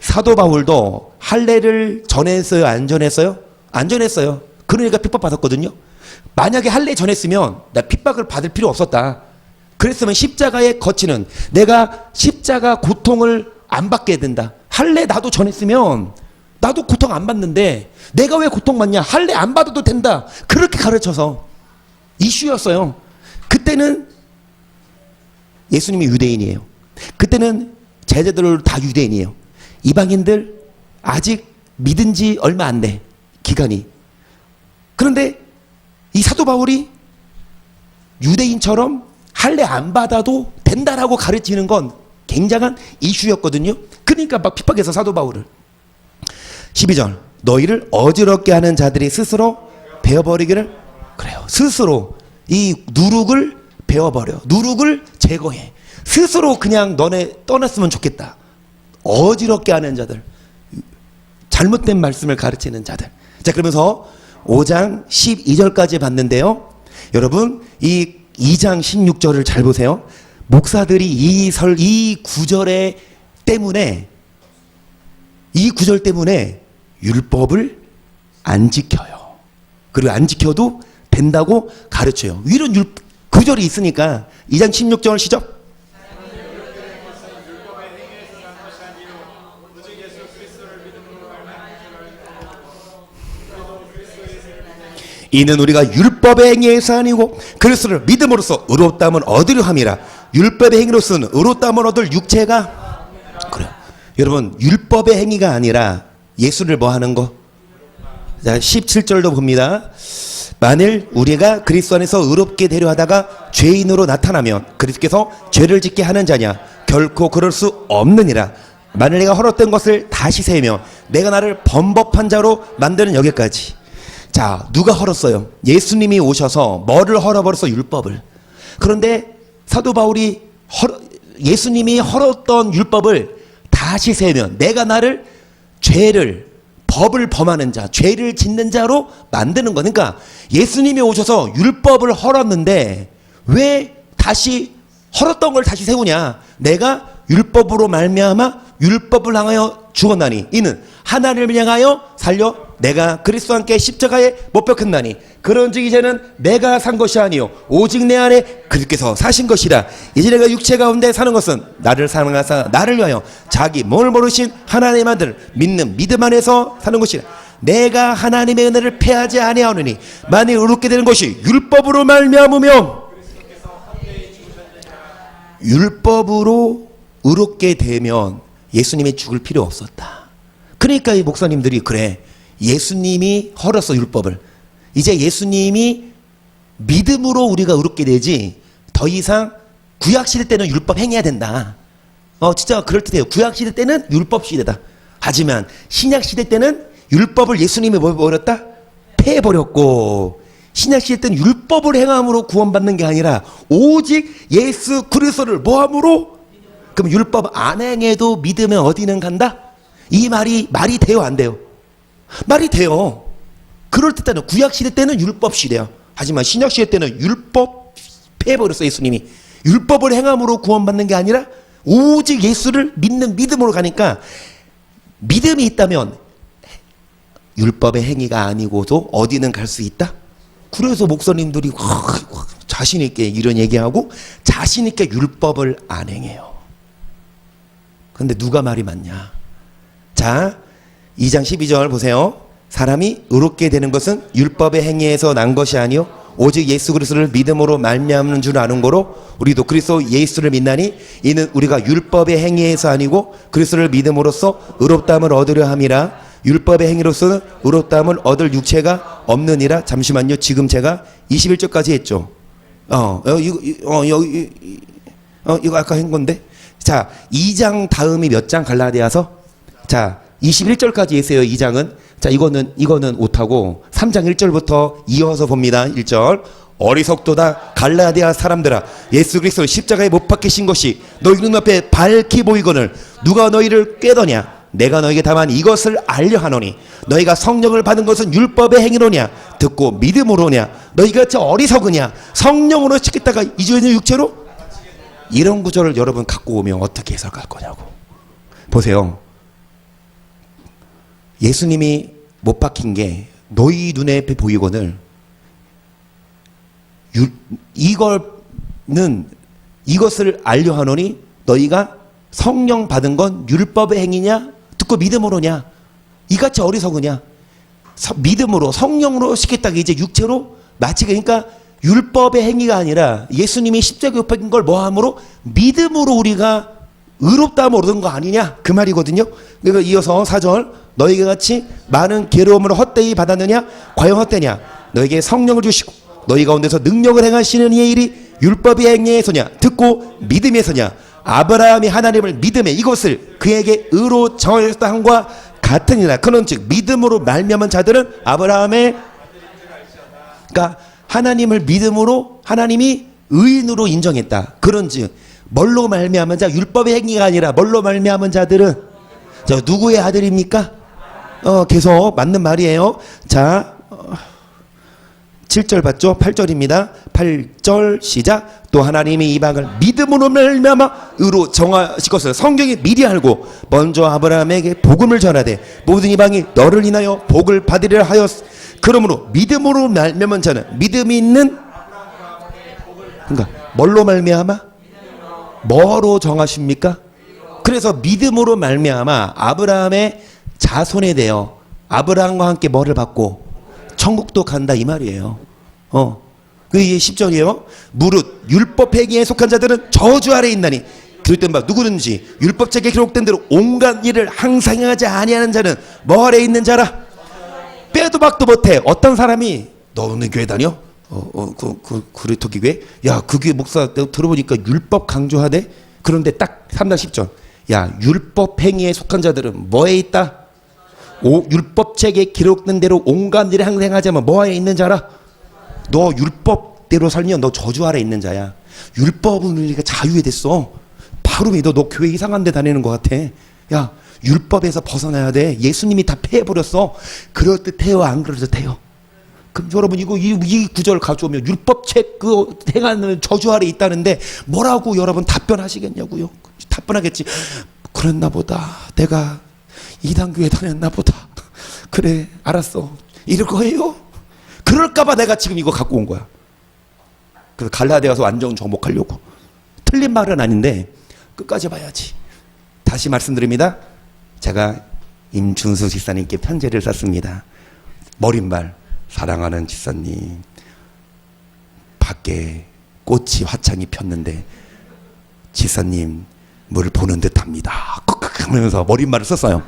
사도 바울도 할례를 전했어요, 안 전했어요? 안 전했어요. 그러니까 핍박 받았거든요. 만약에 할례 전했으면 나 핍박을 받을 필요 없었다. 그랬으면 십자가에 거치는, 내가 십자가 고통을 안 받게 된다. 할례 나도 전했으면 나도 고통 안 받는데 내가 왜 고통받냐? 할례 안 받아도 된다. 그렇게 가르쳐서 이슈였어요. 그때는 예수님이 유대인이에요. 그때는 제자들 다 유대인이에요. 이방인들 아직 믿은 지 얼마 안 돼, 기간이. 그런데 이 사도 바울이 유대인처럼 할례 안 받아도 된다라고 가르치는 건 굉장한 이슈였거든요. 그러니까 막 핍박해서 사도 바울을. 12절 너희를 어지럽게 하는 자들이 스스로 베어버리기를. 그래요. 스스로 이 누룩을 베어버려. 누룩을 제거해. 스스로 그냥 너네 떠났으면 좋겠다. 어지럽게 하는 자들, 잘못된 말씀을 가르치는 자들. 자, 그러면서 5장 12절까지 봤는데요. 여러분 이 2장 16절을 잘 보세요. 목사들이 이 구절에 때문에, 이 구절 때문에 율법을 안 지켜요. 그리고 안 지켜도 된다고 가르쳐요. 이런 구절이 있으니까 2장 16절 시작. 이는 우리가 율법의 행위에서 아니고 그리스도를 믿음으로써 의롭다함을 얻으려 함이라. 율법의 행위로서는 의롭다함을 얻을 육체가. 그래요. 여러분 율법의 행위가 아니라 예수를 뭐 하는 거? 자, 17절도 봅니다. 만일 우리가 그리스도 안에서 의롭게 되려 하다가 죄인으로 나타나면 그리스도께서 죄를 짓게 하는 자냐? 결코 그럴 수 없느니라. 만일 내가 헐었던 것을 다시 세우며 내가 나를 범법한 자로 만드는. 여기까지. 자, 누가 헐었어요? 예수님이 오셔서 뭐를 헐어버렸어? 율법을. 그런데 사도 바울이 예수님이 헐었던 율법을 다시 세우면 내가 나를 법을 범하는 자, 죄를 짓는 자로 만드는 거. 그러니까 예수님이 오셔서 율법을 헐었는데 왜 다시 헐었던 걸 다시 세우냐? 내가 율법으로 말미암아 율법을 향하여 죽었나니 이는 하나님을 향하여 살려 내가 그리스도와 함께 십자가에 못 박혔나니 그런즉 이제는 내가 산 것이 아니요 오직 내 안에 그리스도께서 사신 것이라. 이제 내가 육체 가운데 사는 것은 나를 사랑하사 나를 위하여 자기 몸을 모르신 하나님의 아들을 믿는 믿음 안에서 사는 것이라. 내가 하나님의 은혜를 패하지 아니하오니 만일 의롭게 되는 것이 율법으로 말미암으면 율법으로 의롭게 되면 예수님이 죽을 필요 없었다. 그러니까 이 목사님들이 그래, 예수님이 헐었어 율법을. 이제 예수님이 믿음으로 우리가 의롭게 되지 더 이상 구약시대 때는 율법 행해야 된다. 진짜 그럴듯해요. 구약시대 때는 율법시대다. 하지만 신약시대 때는 율법을 예수님이 뭐 버렸다? 패해버렸고, 신약시대 때는 율법을 행함으로 구원받는 게 아니라 오직 예수 그리스도를 뭐함으로? 그럼 율법 안 행해도 믿으면 어디는 간다? 이 말이 돼요, 안 돼요? 말이 돼요. 그럴듯하는 구약시대 때는 율법시대야. 하지만 신약시대 때는 율법 패해버렸어. 예수님이 율법을 행함으로 구원받는 게 아니라 오직 예수를 믿는 믿음으로 가니까, 믿음이 있다면 율법의 행위가 아니고도 어디는 갈 수 있다. 그래서 목사님들이 자신 있게 이런 얘기하고 자신 있게 율법을 안 행해요. 근데 누가 말이 맞냐? 자, 2장 12절 보세요. 사람이 의롭게 되는 것은 율법의 행위에서 난 것이 아니요 오직 예수 그리스도를 믿음으로 말미암는 줄 아는 거로 우리도 그리스도 예수를 믿나니 이는 우리가 율법의 행위에서 아니고 그리스도를 믿음으로써 의롭다함을 얻으려 함이라. 율법의 행위로서는 의롭다함을 얻을 육체가 없느니라. 잠시만요. 지금 제가 21절까지 했죠. 이거 아까 한 건데. 자, 2장 다음이 몇 장? 갈라디아서? 자, 21절까지 했어요. 2장은. 자, 이거는 못하고 3장 1절부터 이어서 봅니다. 1절. 어리석도다 갈라디아 사람들아, 예수 그리스도 십자가에 못 박히신 것이 너희 눈앞에 밝히 보이거늘 누가 너희를 꾀더냐? 내가 너에게 다만 이것을 알려 하노니 너희가 성령을 받은 것은 율법의 행위로냐 듣고 믿음으로냐? 너희가 저 어리석으냐? 성령으로 시켰다가 이전의 육체로? 이런 구절을 여러분 갖고 오면 어떻게 해석할 거냐고. 보세요. 예수님이 못 박힌 게 너희 눈에 보이거늘 이것을 알려 하노니 너희가 성령 받은 건 율법의 행위냐 듣고 믿음으로냐? 이같이 어리석으냐? 믿음으로 성령으로 시켰다가 이제 육체로 마치, 그러니까 율법의 행위가 아니라 예수님이 십자가에 못 박힌 걸 뭐함으로? 믿음으로 우리가 의롭다함을 얻은 거 아니냐? 그 말이거든요. 그러니까 이어서 4절. 너희가 같이 많은 괴로움을 헛되이 받았느냐? 과연 헛되냐? 너에게 성령을 주시고 너희 가운데서 능력을 행하시는 이의 일이 율법의 행위에서냐 듣고 믿음에서냐? 아브라함이 하나님을 믿음에 이것을 그에게 의로 정하였다 함과 같으니라. 그런즉 믿음으로 말미암은 자들은 아브라함의, 그러니까 하나님을 믿음으로 하나님이 의인으로 인정했다. 그런즉 뭘로 말미암은 자? 율법의 행위가 아니라 뭘로 말미암은 자들은 저 누구의 아들입니까? 계속 맞는 말이에요. 자, 7절 봤죠? 8절입니다. 8절 시작. 또 하나님이 이방을 믿음으로 말미암아 의로 정하실 것을 성경이 미리 알고 먼저 아브라함에게 복음을 전하되 모든 이방이 너를 인하여 복을 받으리라 하였. 그러므로 믿음으로 말미암은 자는 믿음이 있는, 그러니까 뭘로 말미암아? 뭐로 정하십니까? 그래서 믿음으로 말미암아 아브라함의 자손에 대하여 아브라함과 함께 뭐를 받고 천국도 간다 이 말이에요. 그게 10절이에요. 무릇 율법 행위에 속한 자들은 저주 아래 있나니 그랬던 바 누구든지 율법책에 기록된 대로 온갖 일을 항상 하지 아니하는 자는 뭐 아래 있는 자라? 빼도 박도 못해. 어떤 사람이 너는 교회 다녀? 그리토기 교회? 야, 그 교회 목사 들어보니까 율법 강조하대? 그런데 딱 3장 10절. 야, 율법 행위에 속한 자들은 뭐에 있다? 율법책에 기록된 대로 온갖 일을 항상하자면 뭐에 있는 자라? 너 율법대로 살면 너 저주 아래 있는 자야. 율법은 우리가 자유에 됐어. 바로 믿어. 너 교회 이상한 데 다니는 것 같아. 야, 율법에서 벗어나야 돼. 예수님이 다 패해버렸어. 그럴 듯해요, 안 그럴 듯해요? 그럼 여러분 이 구절 가져오면 율법책 그 행하는 저주 아래 있다는데 뭐라고 여러분 답변하시겠냐고요. 타뻔하겠지. 그랬나 보다. 내가 이단교회 다녔나 보다. 그래, 알았어. 이럴 거예요? 그럴까봐 내가 지금 이거 갖고 온 거야. 그래서 갈라디아 가서 완전 정복하려고. 틀린 말은 아닌데 끝까지 봐야지. 다시 말씀드립니다. 제가 임준수 집사님께 편지를 썼습니다. 머릿말, 사랑하는 집사님, 밖에 꽃이 화창히 폈는데 집사님 물 보는 듯합니다. 꺽꺽 하면서 머릿말을 썼어요.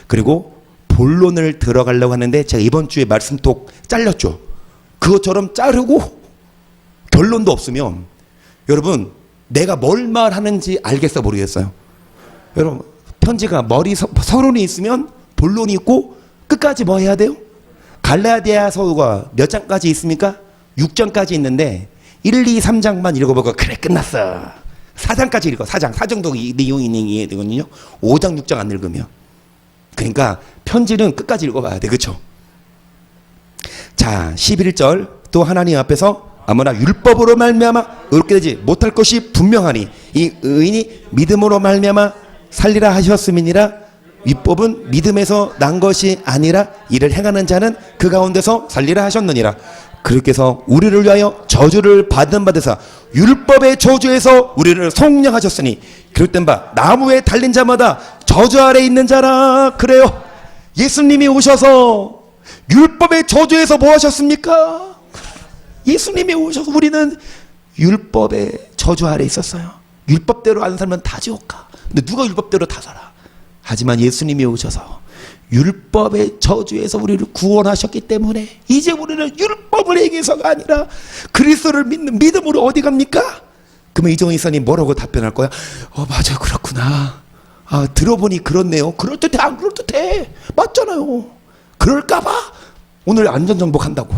그리고 본론을 들어가려고 하는데 제가 이번 주에 말씀톡 잘렸죠. 그것처럼 자르고 결론도 없으면 여러분 내가 뭘 말하는지 알겠어 모르겠어요. 여러분 편지가 머리 서론이 있으면 본론이 있고 끝까지 뭐 해야 돼요? 갈라디아서가 몇 장까지 있습니까? 6장까지 있는데 1, 2, 3장만 읽어보고 그래 끝났어. 4장까지 읽어. 4장도 내용이 되거든요. 5장, 6장 안 읽으면. 그러니까 편지는 끝까지 읽어봐야 돼. 그렇죠? 자, 11절 또 하나님 앞에서 아무나 율법으로 말미암아 의롭게 되지 못할 것이 분명하니 이 의인이 믿음으로 말미암아 살리라 하셨음이니라. 율법은 믿음에서 난 것이 아니라 이를 행하는 자는 그 가운데서 살리라 하셨느니라. 그렇게서 우리를 위하여 저주를 받은 바되사 율법의 저주에서 우리를 속량하셨으니 그릇된 바 나무에 달린 자마다 저주 아래 있는 자라. 그래요. 예수님이 오셔서 율법의 저주에서 뭐 하셨습니까? 예수님이 오셔서 우리는 율법의 저주 아래 있었어요. 율법대로 안 살면 다 지옥 가. 근데 누가 율법대로 다 살아? 하지만 예수님이 오셔서 율법의 저주에서 우리를 구원하셨기 때문에 이제 우리는 율법을 행해서가 아니라 그리스도를 믿는 믿음으로 어디 갑니까? 그러면 이정희 이사님 뭐라고 답변할 거야? 맞아, 그렇구나. 들어보니 그렇네요. 그럴듯해, 안 그럴듯해? 맞잖아요. 그럴까봐 오늘 안전정복한다고.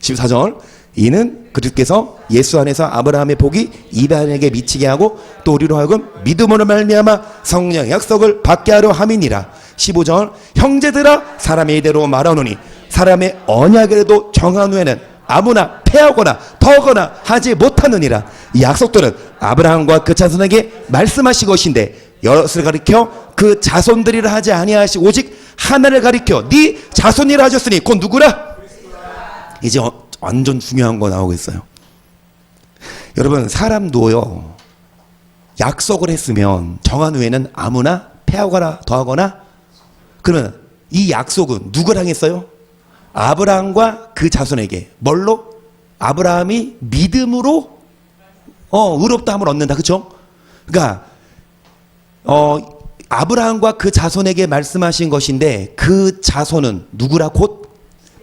14절 이는 그리스도께서 예수 안에서 아브라함의 복이 이방인에게 미치게 하고 또 우리로 하여금 믿음으로 말미암아 성령의 약속을 받게 하려 함이니라. 15절 형제들아 사람의 이대로 말하노니 사람의 언약이라도 정한 후에는 아무나 패하거나 더하거나 하지 못하느니라. 이 약속들은 아브라함과 그 자손에게 말씀하신 것인데 여럿을 가리켜 그 자손들이라 하지 아니하시고 오직 하나를 가리켜 네 자손이라 하셨으니 그건 누구라? 이제 완전 중요한 거 나오고 있어요. 여러분 사람도요 약속을 했으면 정한 후에는 아무나 패하거나 더하거나. 그러면 이 약속은 누구랑 했어요? 아브라함과 그 자손에게. 뭘로? 아브라함이 믿음으로 의롭다함을 얻는다. 그렇죠? 그러니까 아브라함과 그 자손에게 말씀하신 것인데 그 자손은 누구라? 곧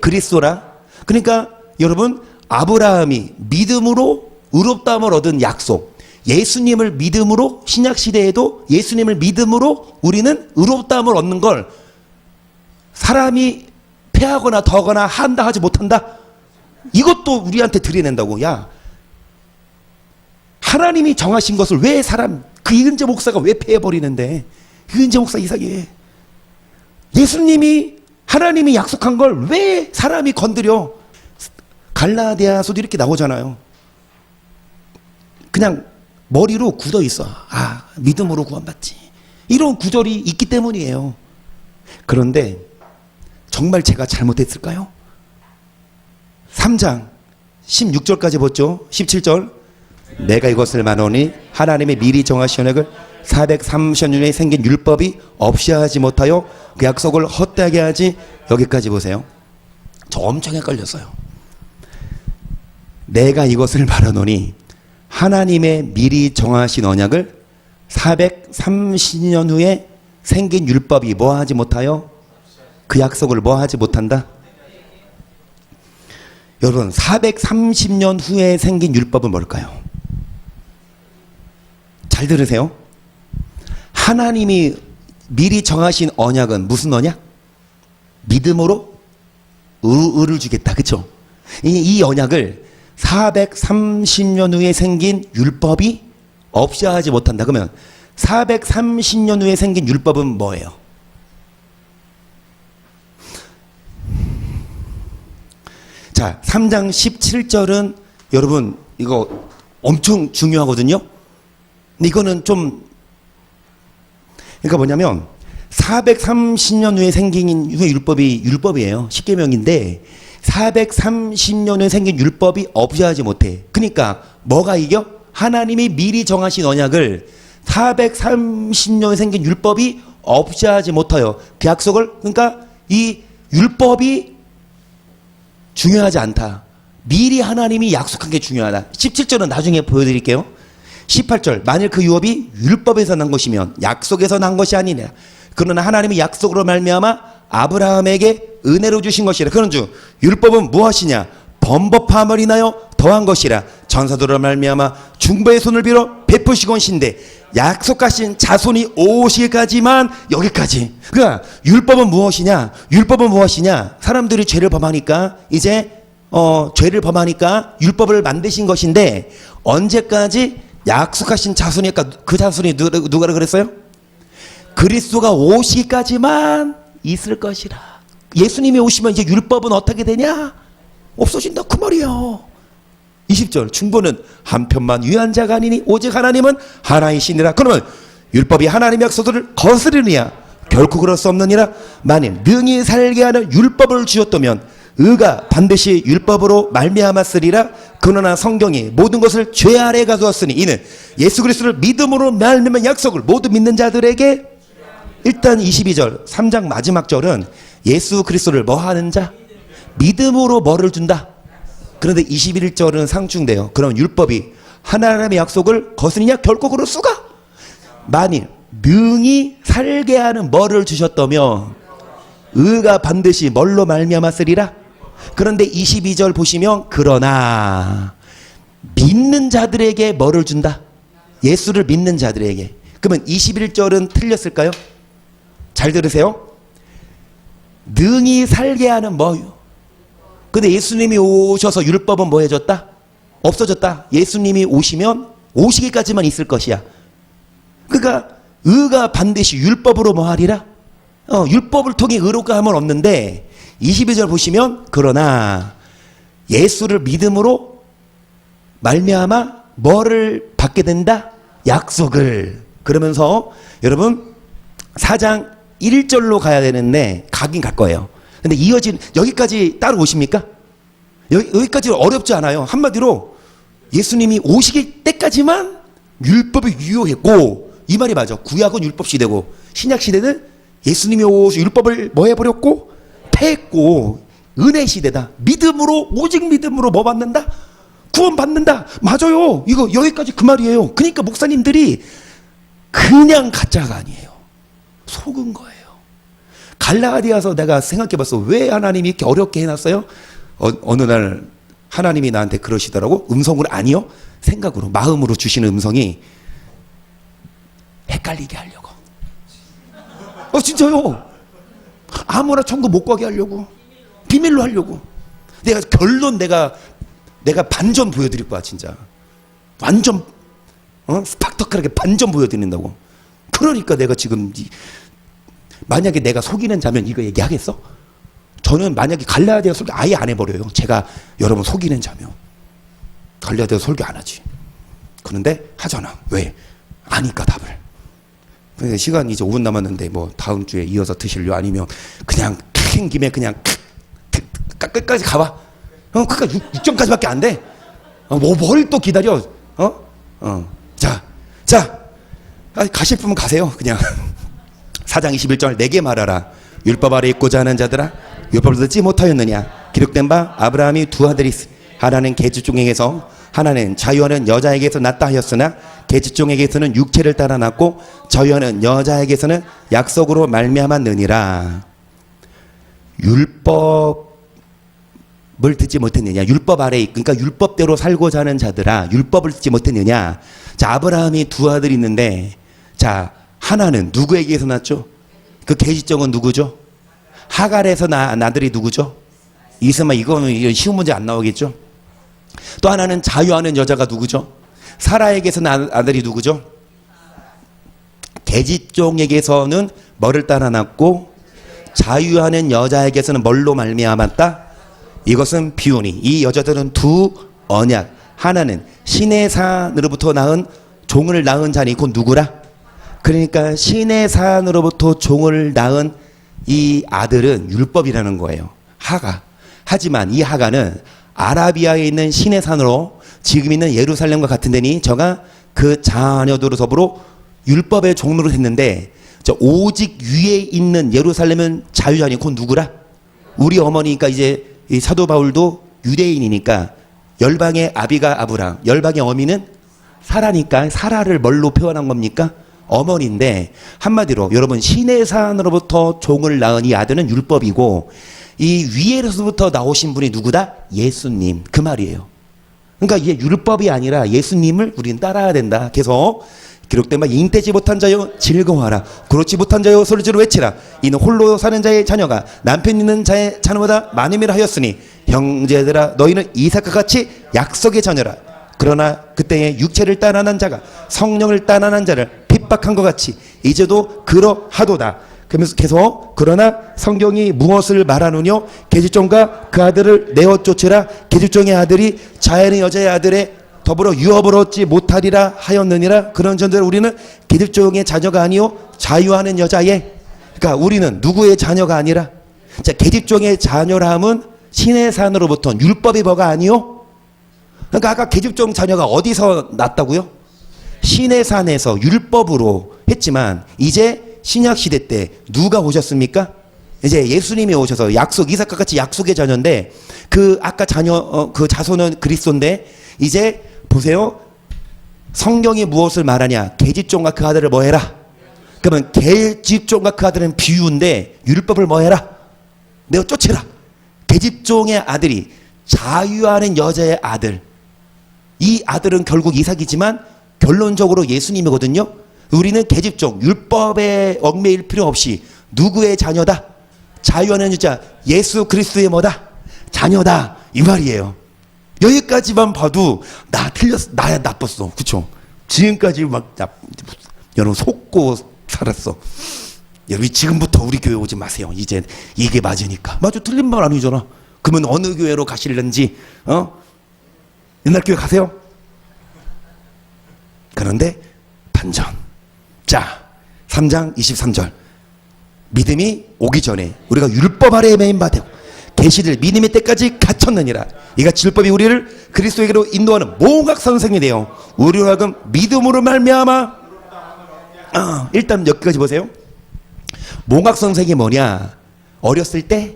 그리스도라. 그러니까 여러분 아브라함이 믿음으로 의롭다함을 얻은 약속, 예수님을 믿음으로 신약시대에도 예수님을 믿음으로 우리는 의롭다함을 얻는 걸 사람이 패하거나 더하거나 한다 하지 못한다? 이것도 우리한테 드러낸다고. 야, 하나님이 정하신 것을 왜 그 이은재 목사가 왜 패해버리는데? 이은재 목사 이상해. 예수님이 하나님이 약속한 걸 왜 사람이 건드려? 갈라디아서도 이렇게 나오잖아요. 그냥 머리로 굳어 있어. 믿음으로 구원받지. 이런 구절이 있기 때문이에요. 그런데 정말 제가 잘못했을까요? 3장 16절까지 봤죠. 17절 내가 이것을 말하노니 하나님의 미리 정하신 언약을 430년에 생긴 율법이 없이 하지 못하여 그 약속을 헛되게 하지. 여기까지 보세요. 저 엄청 헷갈렸어요. 내가 이것을 말하노니 하나님의 미리 정하신 언약을 430년 후에 생긴 율법이 뭐 하지 못하여 그 약속을 뭐 하지 못한다? 여러분 430년 후에 생긴 율법은 뭘까요? 잘 들으세요. 하나님이 미리 정하신 언약은 무슨 언약? 믿음으로 의를 주겠다. 그렇죠? 이 언약을 430년 후에 생긴 율법이 없이 하지 못한다. 그러면 430년 후에 생긴 율법은 뭐예요? 자, 3장 17절은 여러분 이거 엄청 중요하거든요. 근데 이거는 좀 그러니까 뭐냐면 430년 후에 생긴 후에 율법이에요. 십계명인데 430년 후에 생긴 율법이 없어야지 못해. 그러니까 뭐가 이겨? 하나님이 미리 정하신 언약을 430년에 생긴 율법이 없어야지 못해요. 그 약속을, 그러니까 이 율법이 중요하지 않다. 미리 하나님이 약속한 게 중요하다. 17절은 나중에 보여드릴게요. 18절, 만일 그 유업이 율법에서 난 것이면 약속에서 난 것이 아니냐. 그러나 하나님이 약속으로 말미암아 아브라함에게 은혜로 주신 것이라. 그런즉 율법은 무엇이냐? 범법함을 인하여 더한 것이라. 전사도로 말미암아 중보의 손을 빌어 베푸시곤 신데 약속하신 자손이 오시기까지만 여기까지. 그러니까 율법은 무엇이냐? 율법은 무엇이냐? 사람들이 죄를 범하니까 이제 죄를 범하니까 율법을 만드신 것인데 언제까지? 약속하신 자손이. 그 자손이 누가라 그랬어요? 그리스도가 오시기까지만 있을 것이라. 예수님이 오시면 이제 율법은 어떻게 되냐? 없어진다 그 말이에요. 20절, 중보는 한편만 위한 자가 아니니 오직 하나님은 하나이시니라. 그러면 율법이 하나님의 약속들을 거스르느냐? 결코 그럴 수 없느니라. 만일 능히 살게 하는 율법을 주셨다면 의가 반드시 율법으로 말미암았으리라. 그러나 성경이 모든 것을 죄 아래 가두었으니 이는 예수 그리스도를 믿음으로 말미암은 약속을 모두 믿는 자들에게. 일단 22절 3장 마지막 절은 예수 그리스도를 뭐 하는 자? 믿음으로 뭐를 준다? 그런데 21절은 상충돼요. 그럼 율법이 하나님의 약속을 거스르냐? 결코 그럴 수가. 만일 능히 살게 하는 뭐를 주셨다면 의가 반드시 뭘로 말미암았으리라. 그런데 22절 보시면 그러나 믿는 자들에게 뭐를 준다? 예수를 믿는 자들에게. 그러면 21절은 틀렸을까요? 잘 들으세요. 능히 살게 하는 뭐요? 근데 예수님이 오셔서 율법은 뭐 해줬다? 없어졌다. 예수님이 오시면 오시기까지만 있을 것이야. 그러니까 의가 반드시 율법으로 뭐 하리라? 율법을 통해 의롭게 함은 없는데 22절 보시면 그러나 예수를 믿음으로 말미암아 뭐를 받게 된다? 약속을. 그러면서 여러분 4장 1절로 가야 되는데 가긴 갈 거예요. 근데 이어진 여기까지 따라오십니까? 여기까지 어렵지 않아요. 한마디로 예수님이 오시기 때까지만 율법이 유효했고, 이 말이 맞아. 구약은 율법 시대고 신약 시대는 예수님이 오셔 율법을 뭐 해버렸고 패했고 은혜 시대다. 믿음으로, 오직 믿음으로 뭐 받는다? 구원 받는다. 맞아요. 이거 여기까지 그 말이에요. 그러니까 목사님들이 그냥 가짜가 아니에요. 속은 거예요. 갈라디아서 내가 생각해봤어. 왜 하나님이 이렇게 어렵게 해놨어요? 어느 날 하나님이 나한테 그러시더라고. 음성으로 아니요. 생각으로, 마음으로 주시는 음성이 헷갈리게 하려고. 진짜요. 아무나 천국 못 가게 하려고. 비밀로 하려고. 내가 결론 내가 반전 보여드릴 거야 진짜. 완전 스팍터클하게 반전 보여드린다고. 그러니까 내가 지금 만약에 내가 속이는 자면 이거 얘기하겠어? 저는 만약에 갈라디아 설교 아예 안 해버려요. 제가 여러분 속이는 자면 갈라디아 설교 안 하지. 그런데 하잖아. 왜? 아니까 답을. 근데 시간이 이제 5분 남았는데 뭐 다음 주에 이어서 드실려? 아니면 그냥 큰 김에 그냥 끝까지 가봐. 끝까지 6점까지밖에 안 돼. 뭘 또 기다려? 자, 가실 분은 가세요. 그냥 4장 21절 내게 말하라. 율법 아래 있고자 하는 자들아, 율법을 듣지 못하였느냐? 기록된 바 아브라함이 두 아들이 있으니 하나는 계집종에게서, 하나는 자유하는 여자에게서 낳다 하였으나 계집종에게서는 육체를 따라 낳고 자유하는 여자에게서는 약속으로 말미암았느니라. 율법을 듣지 못했느냐? 율법 아래, 그러니까 율법대로 살고자 하는 자들아, 율법을 듣지 못했느냐? 자, 아브라함이 두 아들이 있는데, 자, 하나는 누구에게서 낳았죠? 그 계집종은 누구죠? 하갈에서 낳은 아들이 누구죠? 이스마엘. 이거는 쉬운 문제 안 나오겠죠? 또 하나는 자유하는 여자가 누구죠? 사라에게서 낳은 아들이 누구죠? 계집종에게서는 뭐를 따라 낳고 자유하는 여자에게서는 뭘로 말미암았다? 이것은 비유니 이 여자들은 두 언약, 하나는 신의 산으로부터 낳은 종을 낳은 자니 곧 누구라? 그러니까 신의 산으로부터 종을 낳은 이 아들은 율법이라는 거예요. 하가. 하지만 이 하가는 아라비아에 있는 신의 산으로 지금 있는 예루살렘과 같은 데니 저가 그 자녀들로 더불어 율법의 종로로 했는데 저 오직 위에 있는 예루살렘은 자유자니 곧 누구라? 우리 어머니니까 이제 이 사도 바울도 유대인이니까 열방의 아비가 아브람, 열방의 어미는 사라니까 사라를 뭘로 표현한 겁니까? 어머니인데 한마디로 여러분 신의 산으로부터 종을 낳은 이 아들은 율법이고 이 위에서부터 나오신 분이 누구다? 예수님. 그 말이에요. 그러니까 이게 율법이 아니라 예수님을 우리는 따라야 된다. 계속 기록된 바 잉태지 못한 자여 즐거워하라. 그렇지 못한 자여 소리지로 외치라. 이는 홀로 사는 자의 자녀가 남편 있는 자의 자녀보다 많음이라 하였으니 형제들아 너희는 이삭과 같이 약속의 자녀라. 그러나 그때에 육체를 따라난 자가 성령을 따라난 자를 핍박한 것 같이 이제도 그러하도다. 그러면서 계속 그러나 성경이 무엇을 말하느뇨? 계집종과 그 아들을 내어 쫓으라. 계집종의 아들이 자연의 여자의 아들의 더불어 유업을 얻지 못하리라 하였느니라. 그런 전대로 우리는 계집종의 자녀가 아니요 자유하는 여자의, 그러니까 우리는 누구의 자녀가 아니라, 자 계집종의 자녀라 함은 신의 산으로부터 율법의 뭐가 아니요. 그러니까 아까 계집종 자녀가 어디서 났다고요? 신의 산에서 율법으로 했지만 이제 신약 시대 때 누가 오셨습니까? 이제 예수님이 오셔서 약속, 이삭과 같이 약속의 자녀인데 그 아까 자녀 그 자손은 그리스도인데 이제 보세요. 성경이 무엇을 말하냐? 계집종과 그 아들을 뭐 해라? 그러면 계집종과 그 아들은 비유인데 율법을 뭐 해라? 내가 쫓으라. 계집종의 아들이 자유하는 여자의 아들. 이 아들은 결국 이삭이지만 결론적으로 예수님이거든요. 우리는 계집종, 율법에 얽매일 필요 없이 누구의 자녀다? 자유하는 여자, 예수 그리스도의 뭐다? 자녀다. 이 말이에요. 여기까지만 봐도 나 틀렸어. 나야 나빴어. 그쵸? 지금까지 막 여러분 속고 살았어. 여러분 지금부터 우리 교회 오지 마세요. 이제 이게 맞으니까. 맞아, 틀린 말 아니잖아. 그러면 어느 교회로 가실는지 옛날 교회 가세요? 그런데 반전. 자 3장 23절 믿음이 오기 전에 우리가 율법 아래에 매인바되고 계시들 믿음의 때까지 갇혔느니라. 이같이 율법이 우리를 그리스도에게로 인도하는 모각 선생이 되어 우리로 하여금 믿음으로 말미암아 일단 여기까지 보세요. 모각 선생이 뭐냐? 어렸을 때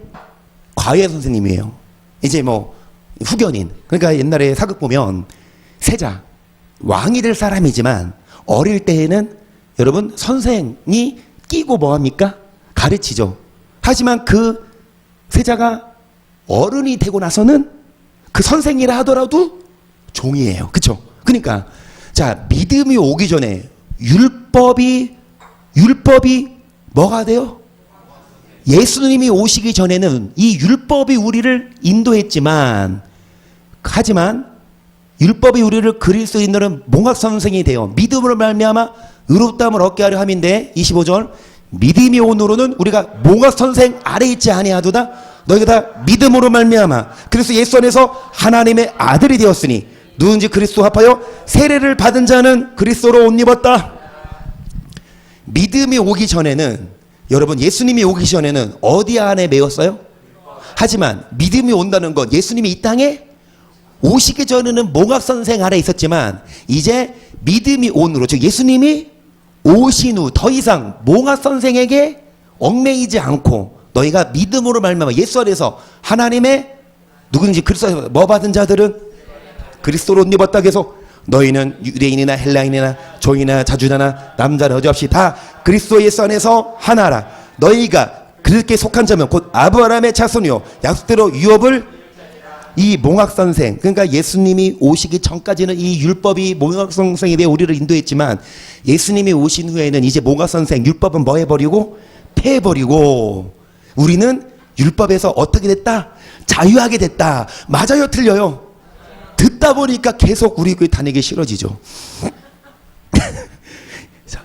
과외 선생님이에요. 이제 뭐 후견인, 그러니까 옛날에 사극 보면 세자 왕이 될 사람이지만 어릴 때에는 여러분 선생이 끼고 뭐합니까? 가르치죠. 하지만 그 세자가 어른이 되고 나서는 그 선생이라 하더라도 종이에요. 그쵸? 그러니까 자 믿음이 오기 전에 율법이 뭐가 돼요? 예수님이 오시기 전에는 이 율법이 우리를 인도했지만 하지만 율법이 우리를 그리스도에 인도하는 몽학 선생이 되어 믿음으로 말미암아 의롭다함을 얻게 하려 함인데 25절 믿음이 온으로는 우리가 몽학 선생 아래 있지 아니하도다. 너희가 다 믿음으로 말미암아 그리스도 예수 안에서 하나님의 아들이 되었으니 누군지 그리스도 합하여 세례를 받은 자는 그리스도로 옷 입었다. 믿음이 오기 전에는 여러분 예수님이 오기 전에는 어디 안에 매였어요? 하지만 믿음이 온다는 건 예수님이 이 땅에 오시기 전에는 몽학 선생 아래 있었지만 이제 믿음이 온으로 즉 예수님이 오신 후 더 이상 몽학 선생에게 얽매이지 않고 너희가 믿음으로 말미암아 예수 안에서 하나님의 누구든지 그리스도에서 뭐 받은 자들은 그리스도로 옷 입었다. 계속 너희는 유대인이나 헬라인이나 종이나 자주나나 남자나 여자 없이 다 그리스도 예수 안에서 하나라. 너희가 그렇게 속한 자면 곧 아브라함의 자손이요 약속대로 유업을 이 몽학 선생, 그러니까 예수님이 오시기 전까지는 이 율법이 몽학 선생에 대해 우리를 인도했지만 예수님이 오신 후에는 이제 몽학 선생 율법은 뭐 해버리고 패해버리고 우리는 율법에서 어떻게 됐다? 자유하게 됐다. 맞아요, 틀려요? 듣다 보니까 계속 우리 교회 다니기 싫어지죠. 자,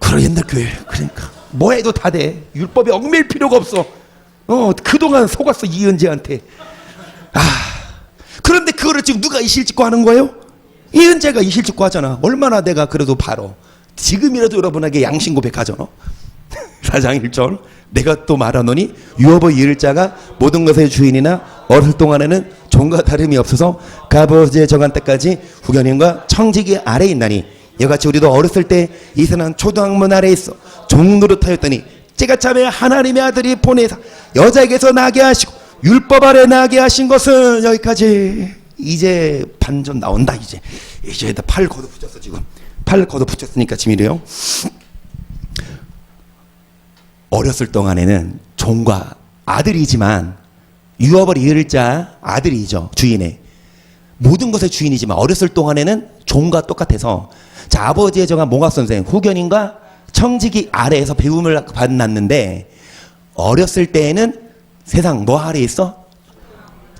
그래 옛날 교회 그러니까 뭐 해도 다 돼. 율법에 얽매일 필요가 없어. 그동안 속았어 이은재한테. 그런데 그거를 지금 누가 이실직고 하는 거예요? 이은재가 이실직고 하잖아. 얼마나 내가 그래도 바로 지금이라도 여러분에게 양심 고백하죠. 4장 1절 내가 또 말하노니 유업의 이을 자가 모든 것의 주인이나 어릴 동안에는 종과 다름이 없어서 그 아버지의 정한 때까지 후견인과 청지기 아래에 있나니 이같이 우리도 어렸을 때 이 세상 초등학문 아래에 있어 종노릇하였더니 제가 참에 하나님의 아들이 보내사 여자에게서 나게 하시고 율법 아래 나게 하신 것은 여기까지. 이제 반전 나온다. 이제 팔 걷어붙였어. 지금 팔 걷어붙였으니까 지금 이래요. 어렸을 동안에는 종과 아들이지만 유업을 이을 자 아들이죠. 주인의 모든 것의 주인이지만 어렸을 동안에는 종과 똑같아서 자 아버지의 정한 몽학선생 후견인과 청지기 아래에서 배움을 받았는데 어렸을 때에는 세상 뭐 아래에 있어?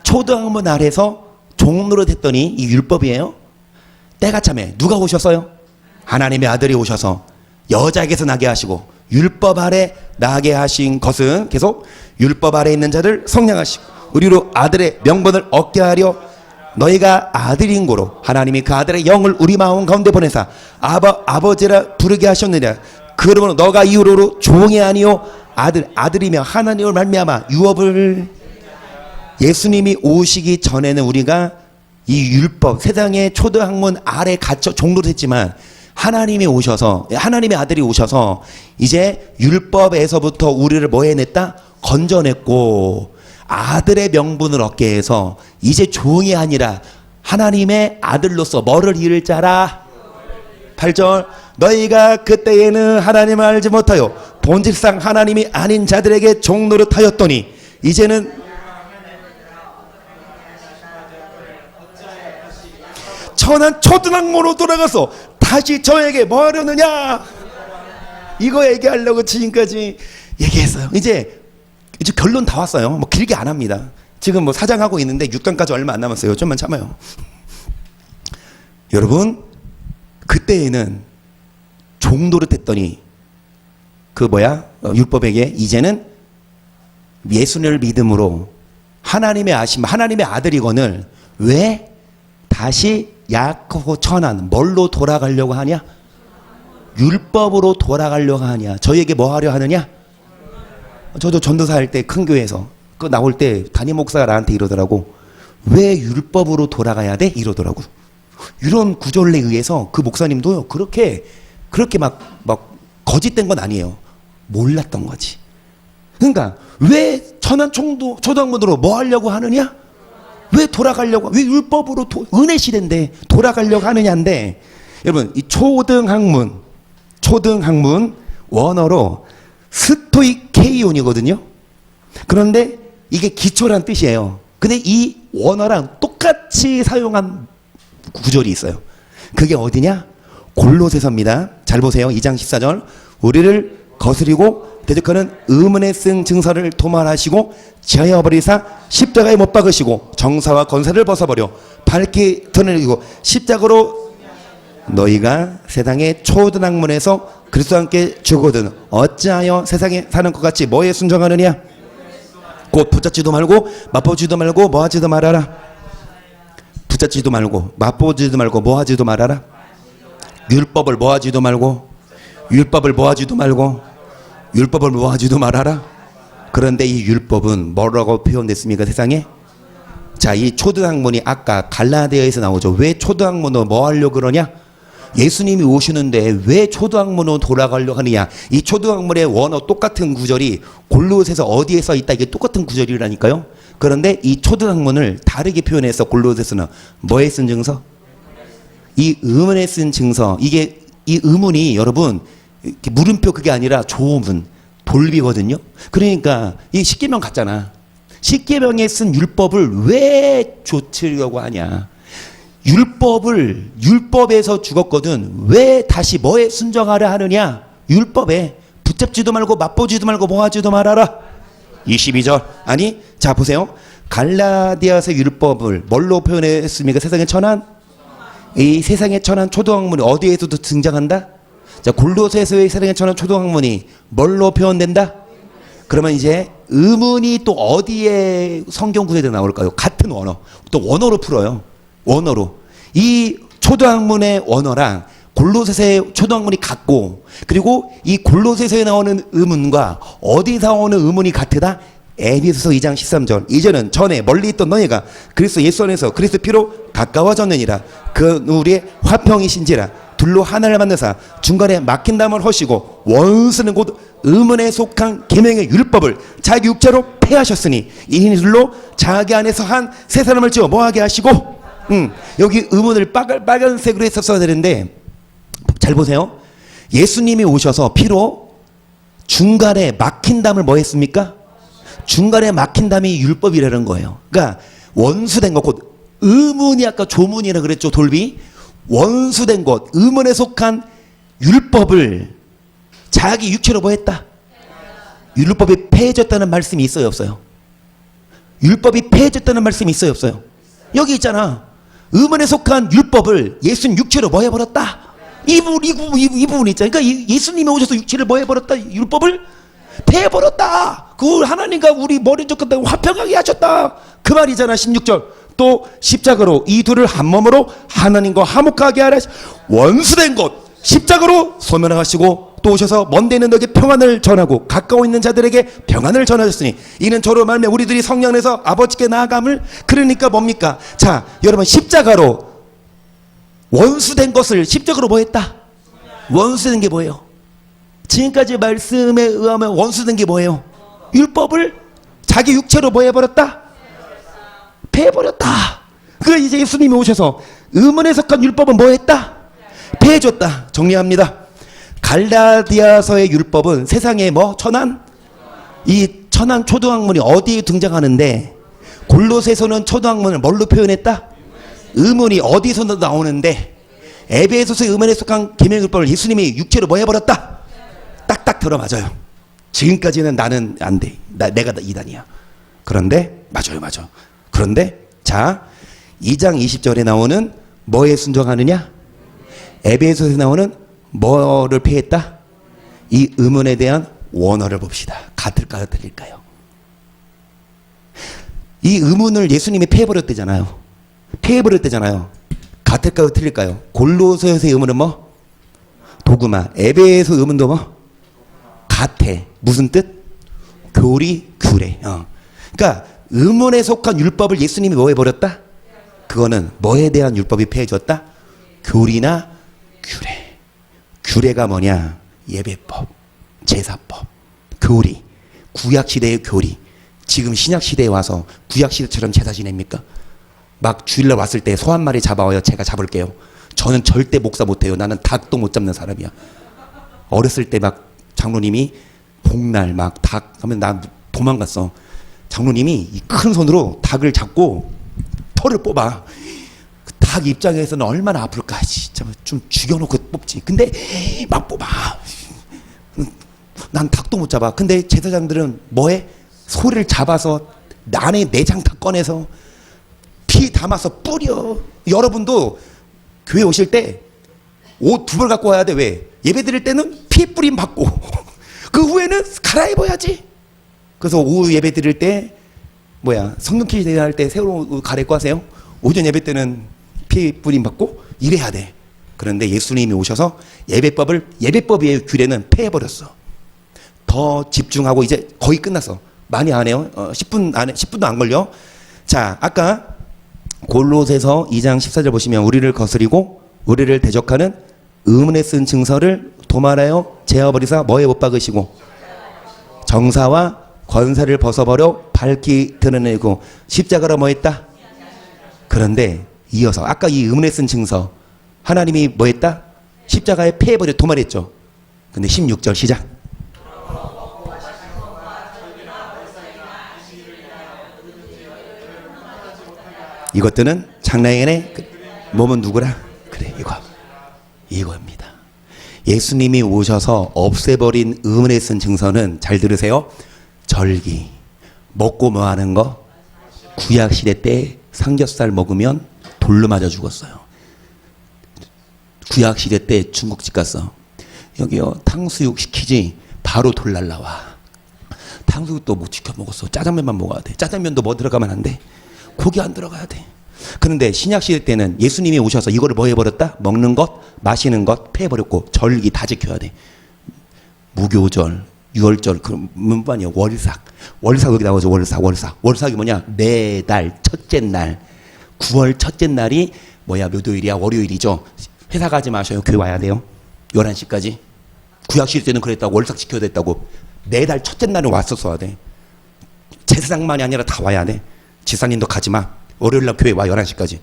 초등학문 아래에서 종로를 했더니 이 율법이에요. 때가 참에 누가 오셨어요? 하나님의 아들이 오셔서 여자에게서 나게 하시고 율법 아래 나게 하신 것은 계속 율법 아래 있는 자를 성량하시고 우리로 아들의 명분을 얻게 하려 너희가 아들인 고로 하나님이 그 아들의 영을 우리 마음 가운데 보내사 아버지라 부르게 하셨느냐. 그러므로 너가 이후로 종이 아니요 아들이며 하나님을 말미암아 유업을 예수님이 오시기 전에는 우리가 이 율법 세상의 초등학문 아래 갇혀 종로를 했지만 하나님이 오셔서 하나님의 아들이 오셔서 이제 율법에서부터 우리를 뭐 해냈다? 건져냈고 아들의 명분을 얻게 해서 이제 종이 아니라 하나님의 아들로서 뭐를 이룰 자라. 8절 너희가 그때에는 하나님을 알지 못하여 본질상 하나님이 아닌 자들에게 종노릇하였더니 이제는 천한 초등학문으로 돌아가서 다시 저에게 뭐 하려느냐. 이거 얘기하려고 지금까지 얘기했어요. 이제 결론 다 왔어요. 뭐 길게 안 합니다. 지금 뭐 사장하고 있는데 6강까지 얼마 안 남았어요. 좀만 참아요. 여러분 그때에는 종노릇했더니 율법에게 이제는 예수를 믿음으로 하나님의 아심 하나님의 아들이거늘 왜 다시 약하고 천한 뭘로 돌아가려고 하냐? 율법으로 돌아가려고 하냐? 저에게 뭐 하려 하느냐? 저도 전도사 할 때 큰 교회에서 그 나올 때 담임 목사가 나한테 이러더라고. 왜 율법으로 돌아가야 돼? 이러더라고. 이런 구절에 의해서 그 목사님도 그렇게 막 거짓된 건 아니에요. 몰랐던 거지. 그러니까 왜 천한 초등학문으로 뭐 하려고 하느냐? 왜 돌아가려고? 왜 율법으로 은혜 시대인데 돌아가려고 하느냐인데 여러분 이 초등학문 원어로 스토이케이온이거든요. 그런데 이게 기초란 뜻이에요. 근데 이 원어랑 똑같이 사용한 구절이 있어요. 그게 어디냐? 골로새서입니다. 잘 보세요. 2장 14절 우리를 거스리고 대적하는 의문에 쓴 증서를 도말하시고 제어버리사 십자가에 못 박으시고 정사와 권세를 벗어버려 밝게 드러내고 십자가로 너희가 세상의 초등학문에서 그리스도와 함께 죽거든 어찌하여 세상에 사는 것 같이 뭐에 순종하느냐? 곧 붙잡지도 말고 맛보지도 말고 뭐하지도 말아라. 붙잡지도 말고 맛보지도 말고 뭐하지도 말아라. 율법을 뭐하지도 말고 율법을 뭐하지도 말고 율법을 뭐하지도 말아라. 그런데 이 율법은 뭐라고 표현됐습니까? 세상에? 자, 이 초등학문이 아까 갈라디아에서 나오죠. 왜 초등학문으로 뭐 하려고 그러냐? 예수님이 오시는데 왜 초등학문으로 돌아가려고 하느냐? 이 초등학문의 원어 똑같은 구절이 골로새서 어디에 써 있다? 이게 똑같은 구절이라니까요. 그런데 이 초등학문을 다르게 표현해서 골로새서는 뭐에 쓴 증서? 이 의문에 쓴 증서. 이게 이 의문이 여러분 물음표 그게 아니라 조문 돌비거든요. 그러니까 이 십계명 같잖아. 십계명에 쓴 율법을 왜 좇으려고 하냐? 율법에서 죽었거든. 왜 다시 뭐에 순정하려 하느냐? 율법에 붙잡지도 말고 맛보지도 말고 뭐하지도 말아라. 22절. 아니 자 보세요. 갈라디아서 율법을 뭘로 표현했습니까? 세상의 천한? 이 세상의 천한 초등학문이 어디에서도 등장한다? 자 골로새서의 세상의 천한 초등학문이 뭘로 표현된다? 그러면 이제 의문이 또 어디에 성경 구절에 나올까요? 같은 원어. 또 원어로 풀어요. 원어로. 이 초등학문의 원어랑 골로새서의 초등학문이 같고, 그리고 이 골로새서에 나오는 의문과 어디서 오는 의문이 같으다? 에베소서 2장 13절. 이제는 전에 멀리 있던 너희가 그리스도 예수 안에서 그리스도 피로 가까워졌느니라. 그 우리의 화평이신지라. 둘로 하나를 만드사 중간에 막힌 담을 허시고 원수는 곧 의문에 속한 계명의 율법을 자기 육체로 폐하셨으니 이들로 자기 안에서 한 세 사람을 지어 뭐하게 하시고, 여기 의문을 빨간색으로 했었어야 되는데, 잘 보세요. 예수님이 오셔서 피로 중간에 막힌 담을 뭐 했습니까? 중간에 막힌 담이 율법이라는 거예요. 그러니까 원수된 것, 곧 의문이, 아까 조문이라 그랬죠, 돌비. 원수된 것, 의문에 속한 율법을 자기 육체로 뭐 했다? 율법이 폐해졌다는 말씀이 있어요, 없어요? 율법이 폐해졌다는 말씀이 있어요, 없어요? 여기 있잖아. 의문에 속한 율법을 예수님 육체로 뭐 해버렸다? 이 부분 있잖아. 그러니까 예수님이 오셔서 육체를 뭐 해버렸다? 율법을 폐해버렸다. 그걸 하나님과 우리 머리 쫓겼다고 화평하게 하셨다. 그 말이잖아. 16절. 또 십자가로 이 둘을 한 몸으로 하나님과 화목하게 하라. 원수된 것 십자가로 소멸하시고 또 오셔서 먼데 있는 너에게 평안을 전하고 가까워 있는 자들에게 평안을 전하셨으니 이는 저로 말미암아 우리들이 성령 안에서 아버지께 나아감을. 그러니까 뭡니까? 자, 여러분, 십자가로 원수된 것을 십자가로 뭐 했다? 원수된 게 뭐예요? 지금까지 말씀에 의하면 원수된 게 뭐예요? 율법을 자기 육체로 뭐 해버렸다? 폐해버렸다. 그 이제 예수님이 오셔서 의문에 속한 율법은 뭐 했다? 폐해줬다. 정리합니다. 갈라디아서의 율법은 세상에 뭐 천한? 이 천한 초등학문이 어디에 등장하는데, 골로새서는 초등학문을 뭘로 표현했다? 의문이 어디서 나오는데, 에베소서의 의문에 속한 계명율법을 예수님이 육체로 뭐 해버렸다? 딱딱 들어맞아요. 지금까지는 나는 안 돼. 내가 이단이야. 그런데 맞아요. 그런데 자, 2장 20절에 나오는 뭐에 순종하느냐? 에베소서에 나오는 뭐를 폐했다? 이 의문에 대한 원어를 봅시다. 같을까요, 틀릴까요? 이 의문을 예수님이 폐해버렸대잖아요. 같을까요, 틀릴까요? 골로새서의 의문은 뭐? 도구마. 에베소 의문도 뭐? 같아. 무슨 뜻? 교리, 규례. 그러니까 의문에 속한 율법을 예수님이 뭐 해버렸다? 그거는 뭐에 대한 율법이 폐해졌다? 교리나 규례. 규례가 뭐냐? 예배법, 제사법, 교리. 구약시대의 교리. 지금 신약시대에 와서 구약시대처럼 제사 지냅니까? 막 주일날 왔을 때 소 한 마리 잡아와요. 제가 잡을게요. 저는 절대 목사 못해요. 나는 닭도 못 잡는 사람이야. 어렸을 때 막 장로님이 복날 막 닭 하면 나 도망갔어. 장로님이 이 큰 손으로 닭을 잡고 털을 뽑아. 그 닭 입장에서는 얼마나 아플까. 진짜 좀 죽여놓고 뽑지. 근데 막 뽑아. 난 닭도 못 잡아. 근데 제사장들은 뭐해? 소를 잡아서 안에 내장 다 꺼내서 피 담아서 뿌려. 여러분도 교회 오실 때 옷 두 벌 갖고 와야 돼. 왜? 예배 드릴 때는 피 뿌림 받고 그 후에는 갈아입어야지. 그래서 오후 예배 드릴 때 성령키 대회할 때 새로운 옷 갈아입고 하세요. 오전 예배 때는 피 뿌림 받고 이래야 돼. 그런데 예수님이 오셔서 예배법의 규례는 폐해버렸어. 더 집중하고 이제 거의 끝났어. 많이 안 해요. 10분도 안 걸려. 자, 아까 골로새서 2장 14절 보시면 우리를 거스리고 우리를 대적하는 의문에 쓴 증서를 도말하여 제어버리사 뭐에 못 박으시고 정사와 권세를 벗어버려 밝히 드러내고 십자가로 뭐 했다? 그런데 이어서 아까 이 의문에 쓴 증서 하나님이 뭐 했다? 십자가에 폐해버려 도말했죠. 근데 16절 시작. 이것들은 장래인의 몸은 누구라? 그래, 이거입니다. 예수님이 오셔서 없애버린 의문에 쓴 증서는 잘 들으세요. 절기, 먹고 뭐 하는 거? 구약시대 때 삼겹살 먹으면 돌로 맞아 죽었어요. 구약시대 때 중국집 갔어. 여기요, 탕수육 시키지 바로 돌 날라와. 탕수육도 못 지켜 먹었어. 짜장면만 먹어야 돼. 짜장면도 뭐 들어가면 안 돼? 고기 안 들어가야 돼. 그런데 신약 시대 때는 예수님이 오셔서 이거를 뭐 해버렸다? 먹는 것, 마시는 것 폐해버렸고 절기 다 지켜야 돼. 무교절, 유월절, 그뿐 아니야. 월삭. 월삭 여기 나오죠. 월삭이 뭐냐? 매달 첫째 날. 9월 첫째 날이 뭐야? 몇 요일이야? 월요일이죠. 회사 가지 마셔요. 교회 와야 돼요. 11시까지. 구약시대 때는 그랬다고. 월삭 지켜야 됐다고. 매달 첫째 날에 왔었어야 돼. 제사장만이 아니라 다 와야 돼. 지사님도 가지 마. 월요일날 교회 와. 11시까지.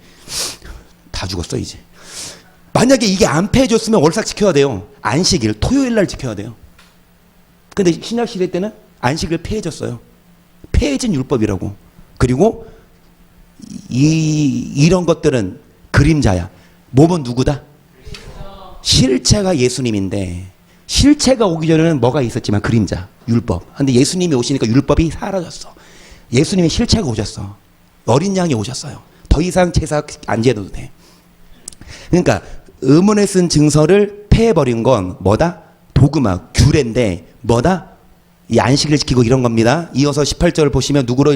다 죽었어 이제. 만약에 이게 안 폐해졌으면 월삭 지켜야 돼요. 안식일 토요일날 지켜야 돼요. 근데 신약시대 때는 안식일 폐해졌어요. 폐해진 율법이라고. 그리고 이런 것들은 그림자야. 몸은 누구다? 실체가 예수님인데 실체가 오기 전에는 뭐가 있었지만 그림자, 율법. 근데 예수님이 오시니까 율법이 사라졌어. 예수님의 실체가 오셨어. 어린 양이 오셨어요. 더 이상 제사 안 지내도 돼. 그러니까 의문에 쓴 증서를 폐해버린 건 뭐다? 도그마, 규례인데 뭐다? 이 안식을 지키고 이런 겁니다. 이어서 18절을 보시면 누구는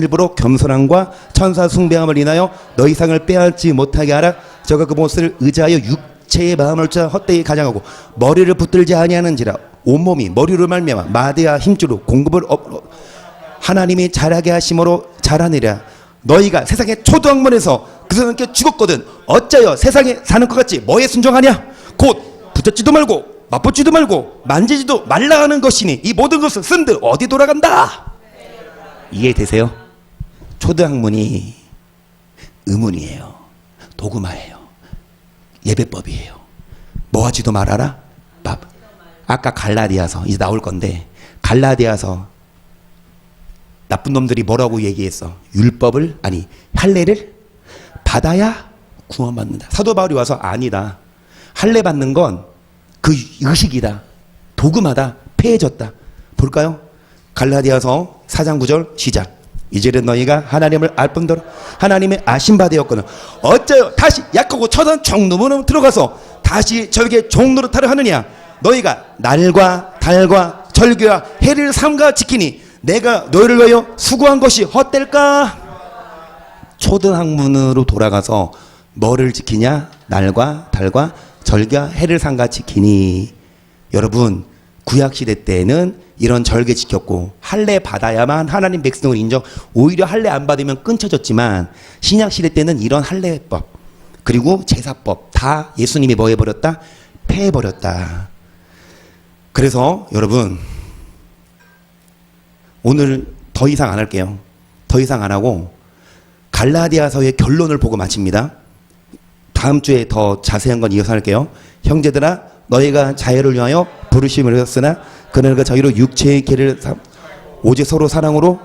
일부러 겸손함과 천사 숭배함을 인하여 너희 상을 빼앗지 못하게 하라. 저가 그 못을 의지하여 육체의 마음을 헛되이 가장하고 머리를 붙들지 아니하는지라. 온몸이 머리로 말미암아 마대와 힘줄로 공급을 하나님이 잘하게 하심으로 잘하느라. 너희가 세상의 초등학문에서 그 사람께 죽었거든. 어째여 세상에 사는 것 같지 뭐에 순종하냐? 곧 붙잡지도 말고 맛보지도 말고 만지지도 말라 하는 것이니 이 모든 것은 쓴듯 어디 돌아간다. 이해되세요? 초등학문이 의문이에요. 도구마예요. 예배법이에요. 뭐 하지도 말아라? 밥. 아까 갈라디아서 이제 나올 건데 갈라디아서 나쁜 놈들이 뭐라고 얘기했어? 율법을 아니 할례를 받아야 구원받는다. 사도 바울이 와서 아니다. 할례 받는 건 그 의식이다. 도구마다 폐해졌다. 볼까요? 갈라디아서 4장 9절 시작. 이제는 너희가 하나님을 알 뿐더러 하나님의 아신 바 되었거든 어째요 다시 약하고 처단 종노릇 들어가서 다시 저에게 종노릇하려 하느냐. 너희가 날과 달과 절기와 해를 삼가 지키니 내가 너희를 위하여 수고한 것이 헛될까? 초등학문으로 돌아가서 뭐를 지키냐? 날과 달과 절기와 해를 삼가 지키니. 여러분 구약시대 때는 이런 절개 지켰고 할례 받아야만 하나님 백성을 인정. 오히려 할례 안 받으면 끊쳐졌지만 신약시대 때는 이런 할례법 그리고 제사법 다 예수님이 뭐 해버렸다? 폐해버렸다. 그래서 여러분 오늘 더 이상 안 할게요. 더 이상 안 하고 갈라디아서의 결론을 보고 마칩니다. 다음 주에 더 자세한 건 이어서 할게요. 형제들아 너희가 자유를 위하여 부르심을 받았으나 그는 그 자유로 육체의 길을 오직 서로 사랑으로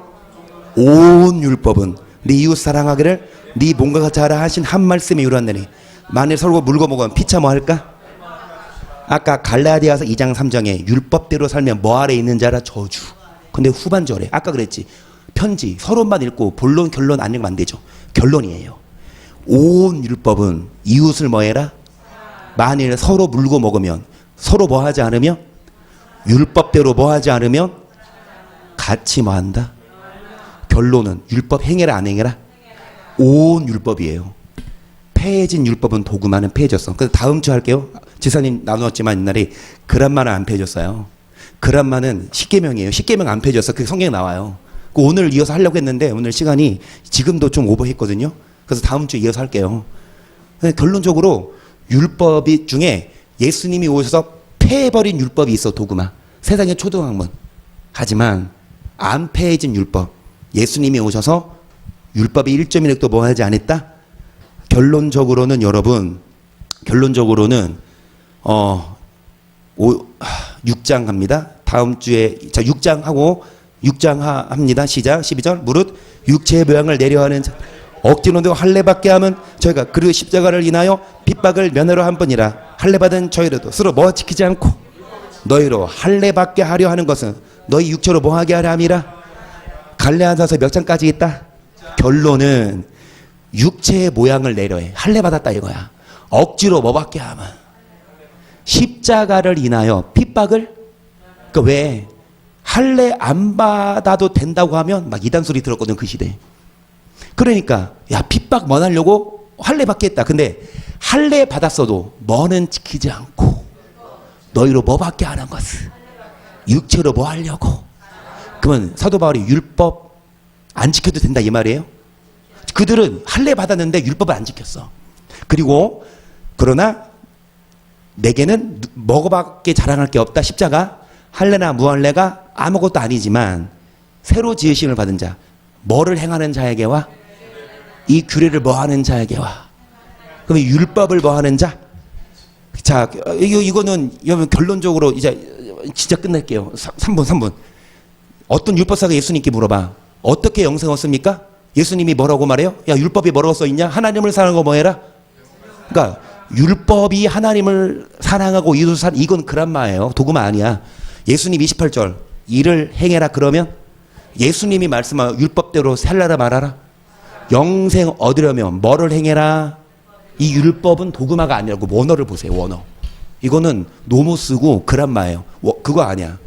온 율법은 네 이웃 사랑하기를 네 몸과 같이 하라 하신 한 말씀에 이루었느니 만일 서로 물고 먹으면 피차 뭐 할까? 아까 갈라디아서 2장 3장에 율법대로 살면 뭐 아래 있는 자라? 저주. 근데 후반절에 아까 그랬지 편지 서론만 읽고 본론 결론 안 읽으면 안 되죠. 결론이에요. 온 율법은 이웃을 뭐 해라? 만일 서로 물고 먹으면 서로 뭐 하지 않으면 율법대로 뭐 하지 않으면 같이 뭐 한다? 결론은 율법 행해라 안 행해라? 온 율법이에요. 폐해진 율법은 도구만은 폐해졌어. 그래서 다음 주 할게요. 지사님 나누었지만 옛날에 그람마는 안 폐해졌어요. 그람마는 십계명이에요. 십계명 안 폐해졌어. 그게 성경에 나와요. 오늘 이어서 하려고 했는데 오늘 시간이 지금도 좀 오버했거든요. 그래서 다음 주에 이어서 할게요. 결론적으로 율법이 중에 예수님이 오셔서 폐해버린 율법이 있어. 도구마. 세상의 초등학문. 하지만 안 폐해진 율법. 예수님이 오셔서 율법이 1.1획도 뭐 하지 않았다? 결론적으로는 여러분 결론적으로는 6장 갑니다. 다음 주에 자 6장 하고 6장 합니다. 시작 12절 무릇 육체의 모양을 내려하는 자 억지로 되고 할례받게 하면 저희가 그리고 십자가를 인하여 핍박을 면하려 한 번이라 할례받은 저희라도 서로 뭐 지키지 않고 너희로 할례받게 하려 하는 것은 너희 육체로 뭐 하게 하려 함이라. 갈라디아서 몇 장까지 있다? 결론은 육체의 모양을 내려해. 할례받았다 이거야. 억지로 뭐 받게 하면 십자가를 인하여 핍박을 그 왜 할례 안 받아도 된다고 하면 막 이단 소리 들었거든 그 시대. 그러니까 야 핍박 면하려고 할례 받겠다. 근데 할례 받았어도 뭐는 지키지 않고 너희로 뭐밖에 안 한 것을 육체로 뭐 하려고. 그러면 사도 바울이 율법 안 지켜도 된다 이 말이에요. 그들은 할례 받았는데 율법을 안 지켰어. 그리고 그러나 내게는 뭐밖에 자랑할 게 없다. 십자가 할례나 무할례가 아무것도 아니지만 새로 지으심을 받은 자, 뭐를 행하는 자에게와 이 규례를 뭐 하는 자에게와. 그러면 율법을 뭐 하는 자. 자, 이거는 결론적으로 이제 진짜 끝낼게요. 3분. 어떤 율법사가 예수님께 물어봐. 어떻게 영생 얻습니까? 예수님이 뭐라고 말해요? 야, 율법이 뭐라고 써있냐? 하나님을 사랑하고 뭐 해라? 그러니까 율법이 하나님을 사랑하고 이웃을 사랑, 이건 그란마예요. 도구마 아니야. 예수님 28절 이를 행해라 그러면 예수님이 말씀한 율법대로 살라라 말하라. 영생 얻으려면 뭐를 행해라? 이 율법은 도구마가 아니라고. 원어를 보세요. 원어. 이거는 노모스고 그란마예요. 그거 아니야.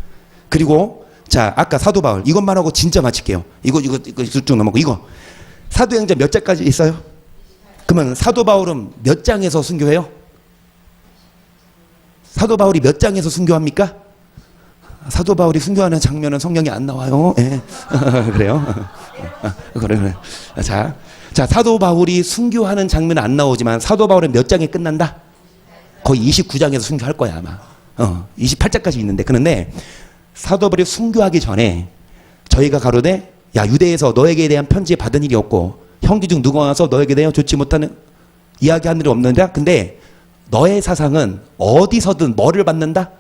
그리고 자 아까 사도 바울 이것만 하고 진짜 마칠게요. 이거 쭉 넘어가고 이거 사도행전 몇 장까지 있어요? 그러면 사도 바울은 몇 장에서 순교해요? 사도 바울이 몇 장에서 순교합니까? 사도 바울이 순교하는 장면은 성경에 안 나와요. 예. 그래요? 그래. 자, 사도 바울이 순교하는 장면은 안 나오지만 사도 바울은 몇 장에 끝난다? 거의 29장에서 순교할 거야 아마. 28장까지 있는데. 그런데 사도 바울이 순교하기 전에 저희가 가로되 야 유대에서 너에게 대한 편지 받은 일이 없고 형제 중 누가 와서 너에게 대하여 좋지 못하는 이야기한 일이 없는데 근데 너의 사상은 어디서든 뭐를 받는다?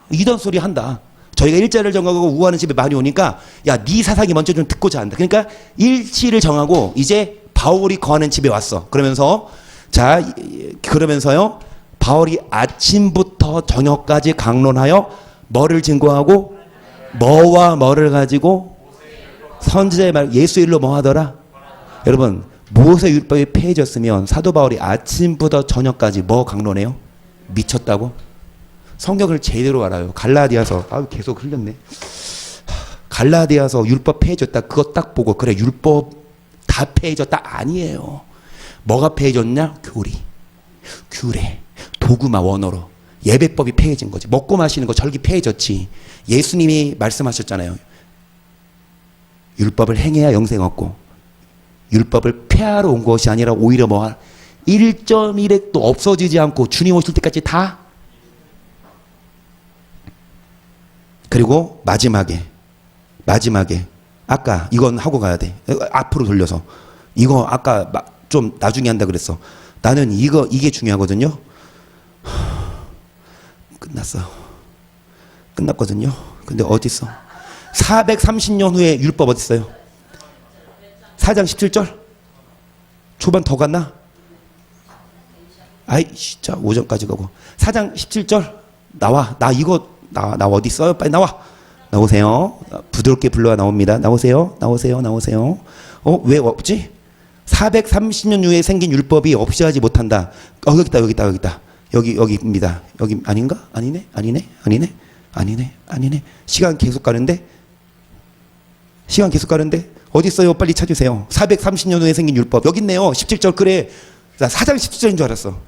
이런 소리 한다. 저희가 일자를 정하고 우하는 집에 많이 오니까 야 네 사상이 먼저 좀 듣고자 한다. 그러니까 일치를 정하고 이제 바울이 거하는 집에 왔어. 그러면서요 바울이 아침부터 저녁까지 강론하여 뭐를 증거하고 뭐와 뭐를 가지고 선지자의 말 예수의 일로 뭐 하더라? 여러분 모세 율법이 폐해졌으면 사도 바울이 아침부터 저녁까지 뭐 강론해요? 미쳤다고? 성경을 제대로 알아요. 갈라디아서 계속 흘렸네. 갈라디아서 율법 폐해졌다. 그거 딱 보고 그래 율법 다 폐해졌다. 아니에요. 뭐가 폐해졌냐? 규례, 도구마 원어로 예배법이 폐해진 거지. 먹고 마시는 거 절기 폐해졌지. 예수님이 말씀하셨잖아요. 율법을 행해야 영생 얻고 율법을 폐하러 온 것이 아니라 오히려 1.1핵도 없어지지 않고 주님 오실 때까지 다. 그리고 마지막에 아까 이건 하고 가야 돼. 앞으로 돌려서 이거 아까 좀 나중에 한다 그랬어. 나는 이게 중요하거든요. 끝났거든요. 근데 어딨어? 430년 후에 율법 어딨어요? 4장 17절? 초반 더 갔나? 진짜 5장까지 가고 4장 17절 나와. 나 어디 있어요? 빨리 나오세요. 부드럽게 불러야 나옵니다. 나오세요. 왜 없지? 430년 후에 생긴 율법이 없이 하지 못한다. 여기 있다. 여기입니다. 여기 아닌가? 아니네. 시간 계속 가는데 어디 있어요? 빨리 찾으세요. 430년 후에 생긴 율법 여기 있네요. 17절 그래. 4장 17절인 줄 알았어.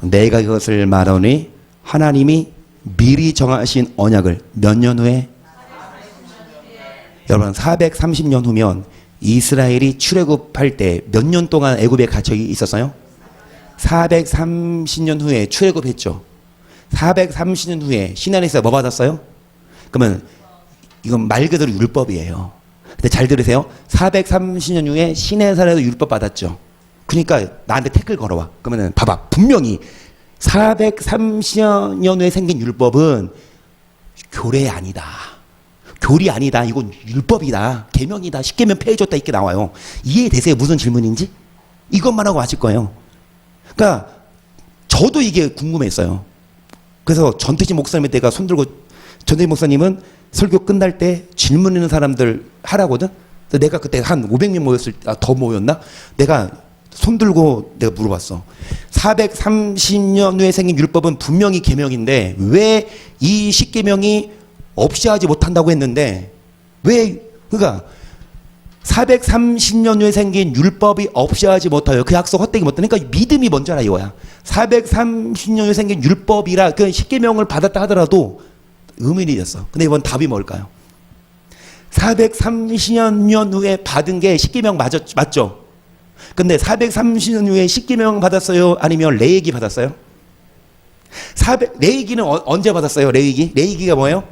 내가 이것을 말하니 하나님이 미리 정하신 언약을 몇 년 후에? 여러분 430년 후면 이스라엘이 출애굽할 때 몇 년 동안 애굽에 갇혀 있었어요? 430년 후에 출애굽했죠. 430년 후에 시내에서 뭐 받았어요? 그러면 이건 말 그대로 율법이에요. 근데 잘 들으세요. 430년 후에 시내산에도 율법 받았죠. 그러니까 나한테 태클 걸어와. 그러면은 봐봐. 분명히 430년 후에 생긴 율법은 교례 아니다. 교리 아니다. 이건 율법이다. 계명이다. 십계명 폐해줬다. 이렇게 나와요. 이해되세요? 무슨 질문인지? 이것만 하고 아실 거예요. 그러니까 저도 이게 궁금했어요. 그래서 전태진 목사님 때가 손들고 전태진 목사님은 설교 끝날 때 질문 있는 사람들 하라거든. 내가 그때 한 500명 모였을 때 더 모였나? 내가 손들고 내가 물어봤어. 430년 후에 생긴 율법은 분명히 계명인데 왜 이 십계명이 없이 하지 못한다고 했는데 왜 그러니까 430년 후에 생긴 율법이 없어야지 못하여 그 약속 헛되게 못하니까 그러니까 믿음이 먼저라 이거야. 430년 후에 생긴 율법이라 그 십계명을 받았다 하더라도 의문이 있었어. 근데 이번 답이 뭘까요? 430년 후에 받은 게 십계명 맞죠? 근데 430년 후에 십계명 받았어요? 아니면 레위기 받았어요? 레위기는 언제 받았어요? 레위기가 뭐예요?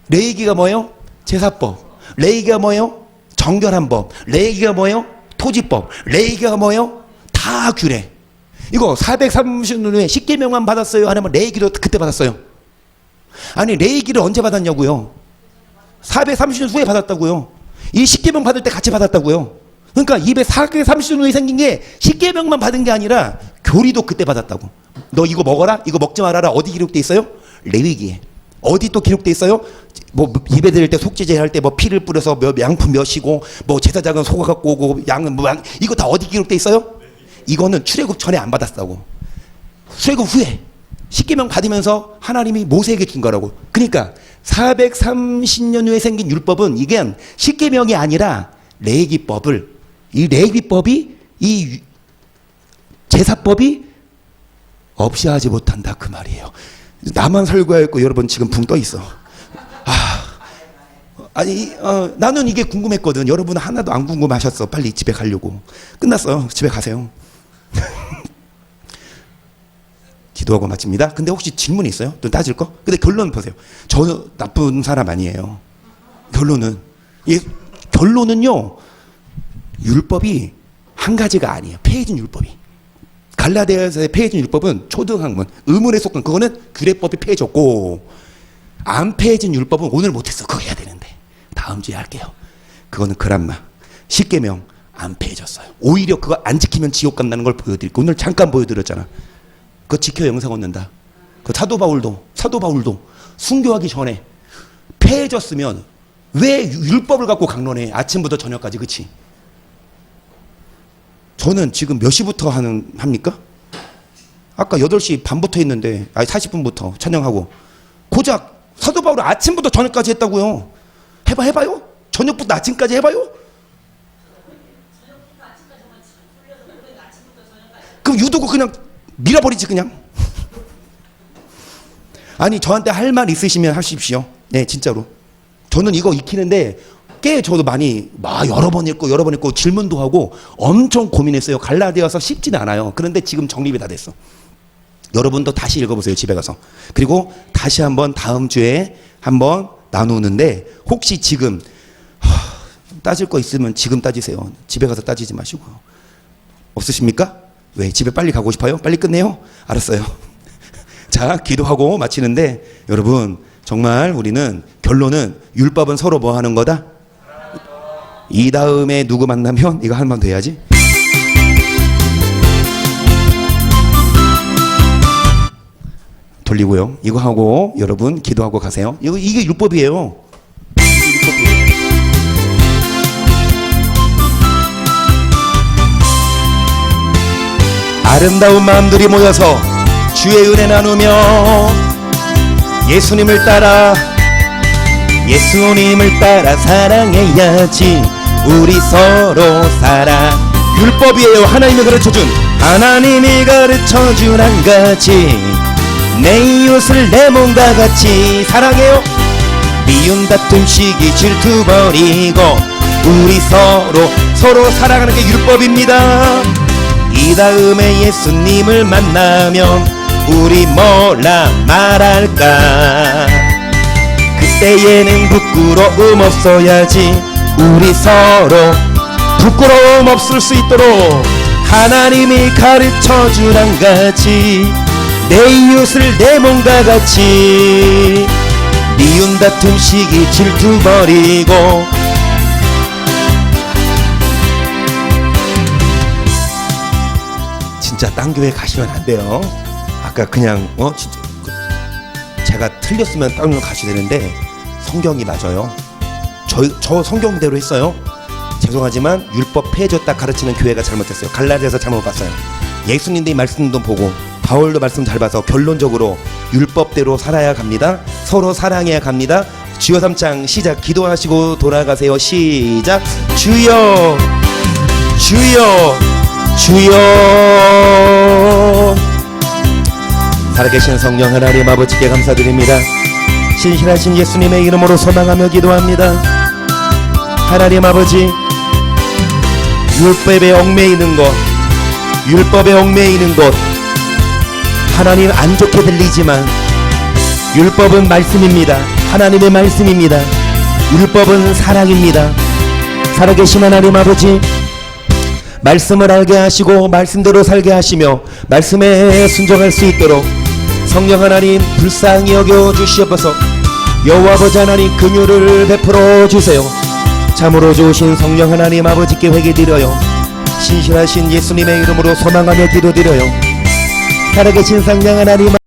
레위기가 뭐예요? 제사법. 레위기가 뭐예요? 정결한 법. 레위기가 뭐예요? 토지법. 레위기가 뭐예요? 다 규례. 이거 430년 후에 십계명만 받았어요? 아니면 레위기도 그때 받았어요? 아니 레위기를 언제 받았냐고요? 430년 후에 받았다고요. 이 십계명 받을 때 같이 받았다고요. 그러니까 430년 후에 생긴 게 십계명만 받은 게 아니라 교리도 그때 받았다고. 너 이거 먹어라? 이거 먹지 말아라. 어디 기록돼 있어요? 레위기에. 어디 또 기록돼 있어요? 뭐 예배 드릴 때 속죄제 할 때 뭐 피를 뿌려서 양푼 몇이고 뭐 제사장은 소가 갖고 오고 양은 뭐 이거 다 어디 기록돼 있어요? 이거는 출애굽 전에 안 받았다고. 출애굽 후에 십계명 받으면서 하나님이 모세에게 준 거라고. 그러니까 430년 후에 생긴 율법은 이게 십계명이 아니라 레위기법을 이 레위기법이 이 제사법이 없이 하지 못한다 그 말이에요. 나만 설교했고 여러분 지금 붕 떠 있어. 나는 이게 궁금했거든. 여러분 하나도 안 궁금하셨어. 빨리 집에 가려고. 끝났어요. 집에 가세요. 기도하고 마칩니다. 근데 혹시 질문 있어요? 또 따질 거? 근데 결론 보세요. 저는 나쁜 사람 아니에요. 결론은요. 율법이 한 가지가 아니에요. 폐해진 율법이. 갈라디아서의 폐해진 율법은 초등학문, 의문에 속한 그거는 규례법이 폐해졌고 안 폐해진 율법은 오늘 못했어. 그거 해야 되는데 다음 주에 할게요. 그거는 그란마, 십계명 안 폐해졌어요. 오히려 그거 안 지키면 지옥 간다는 걸 보여드릴게요. 오늘 잠깐 보여드렸잖아. 그거 지켜 영생 얻는다. 그 사도 바울도 순교하기 전에 폐해졌으면 왜 율법을 갖고 강론해? 아침부터 저녁까지. 그치? 저는 지금 몇 시부터 합니까? 아까 8시 반부터 했는데 40분부터 찬양하고 고작 사도 바울은 아침부터 저녁까지 했다고요. 해봐요. 저녁부터 아침까지 해봐요. 그럼 유도고 그냥 밀어버리지 그냥. 아니 저한테 할 말 있으시면 하십시오. 네 진짜로. 저는 이거 익히는데 꽤 저도 많이 여러 번 읽고 질문도 하고 엄청 고민했어요. 갈라디아서 쉽지는 않아요. 그런데 지금 정립이 다 됐어. 여러분도 다시 읽어보세요. 집에 가서. 그리고 다시 한번 다음 주에 한번 나누는데 혹시 지금 따질 거 있으면 지금 따지세요. 집에 가서 따지지 마시고. 없으십니까? 왜? 집에 빨리 가고 싶어요? 빨리 끝내요? 알았어요. 자, 기도하고 마치는데 여러분 정말 우리는 결론은 율법은 서로 뭐 하는 거다? 이 다음에 누구 만나면 이거 한 번 더 해야지. 돌리고요. 이거 하고 여러분 기도하고 가세요. 이게 율법이에요. 아름다운 마음들이 모여서 주의 은혜 나누며 예수님을 따라 사랑해야지. 우리 서로 살아. 율법이에요. 하나님이 가르쳐준 한 가지. 내 이웃을 내 몸과 같이 사랑해요. 미움 다툼 시기 질투 버리고 우리 서로 사랑하는 게 율법입니다. 이 다음에 예수님을 만나면 우리 뭐라 말할까? 그때에는 부끄러움 없어야지. 우리 서로 부끄러움 없을 수 있도록 하나님이 가르쳐준 한 가지. 내 이웃을 내 몸과 같이. 미움 다툼 시기 질투 버리고. 진짜 딴 교회 가시면 안 돼요. 아까 그냥 진짜 제가 틀렸으면 딴 교회 가셔야 되는데 성경이 맞아요. 저 성경대로 했어요. 죄송하지만 율법 폐해졌다 가르치는 교회가 잘못했어요. 갈라디아서 잘못 봤어요. 예수님의 말씀도 보고 바울도 말씀 잘 봐서 결론적으로 율법대로 살아야 갑니다. 서로 사랑해야 갑니다. 주여 3장 시작. 기도하시고 돌아가세요. 시작. 주여 주여 주여. 살아계신 성령 하나님 아버지께 감사드립니다. 신실하신 예수님의 이름으로 소망하며 기도합니다. 하나님 아버지, 율법에 얽매이는 것, 율법에 얽매이는 것, 하나님 안 좋게 들리지만 율법은 말씀입니다. 하나님의 말씀입니다. 율법은 사랑입니다. 살아계신 하나님 아버지, 말씀을 알게 하시고 말씀대로 살게 하시며 말씀에 순종할 수 있도록 성령 하나님 불쌍히 여겨 주시옵소서. 여호와 아버지 하나님 긍휼을 베풀어 주세요. 참으로 좋으신 성령 하나님 아버지께 회개드려요. 신실하신 예수님의 이름으로 소망하며 기도드려요. 살아계신 성령 하나님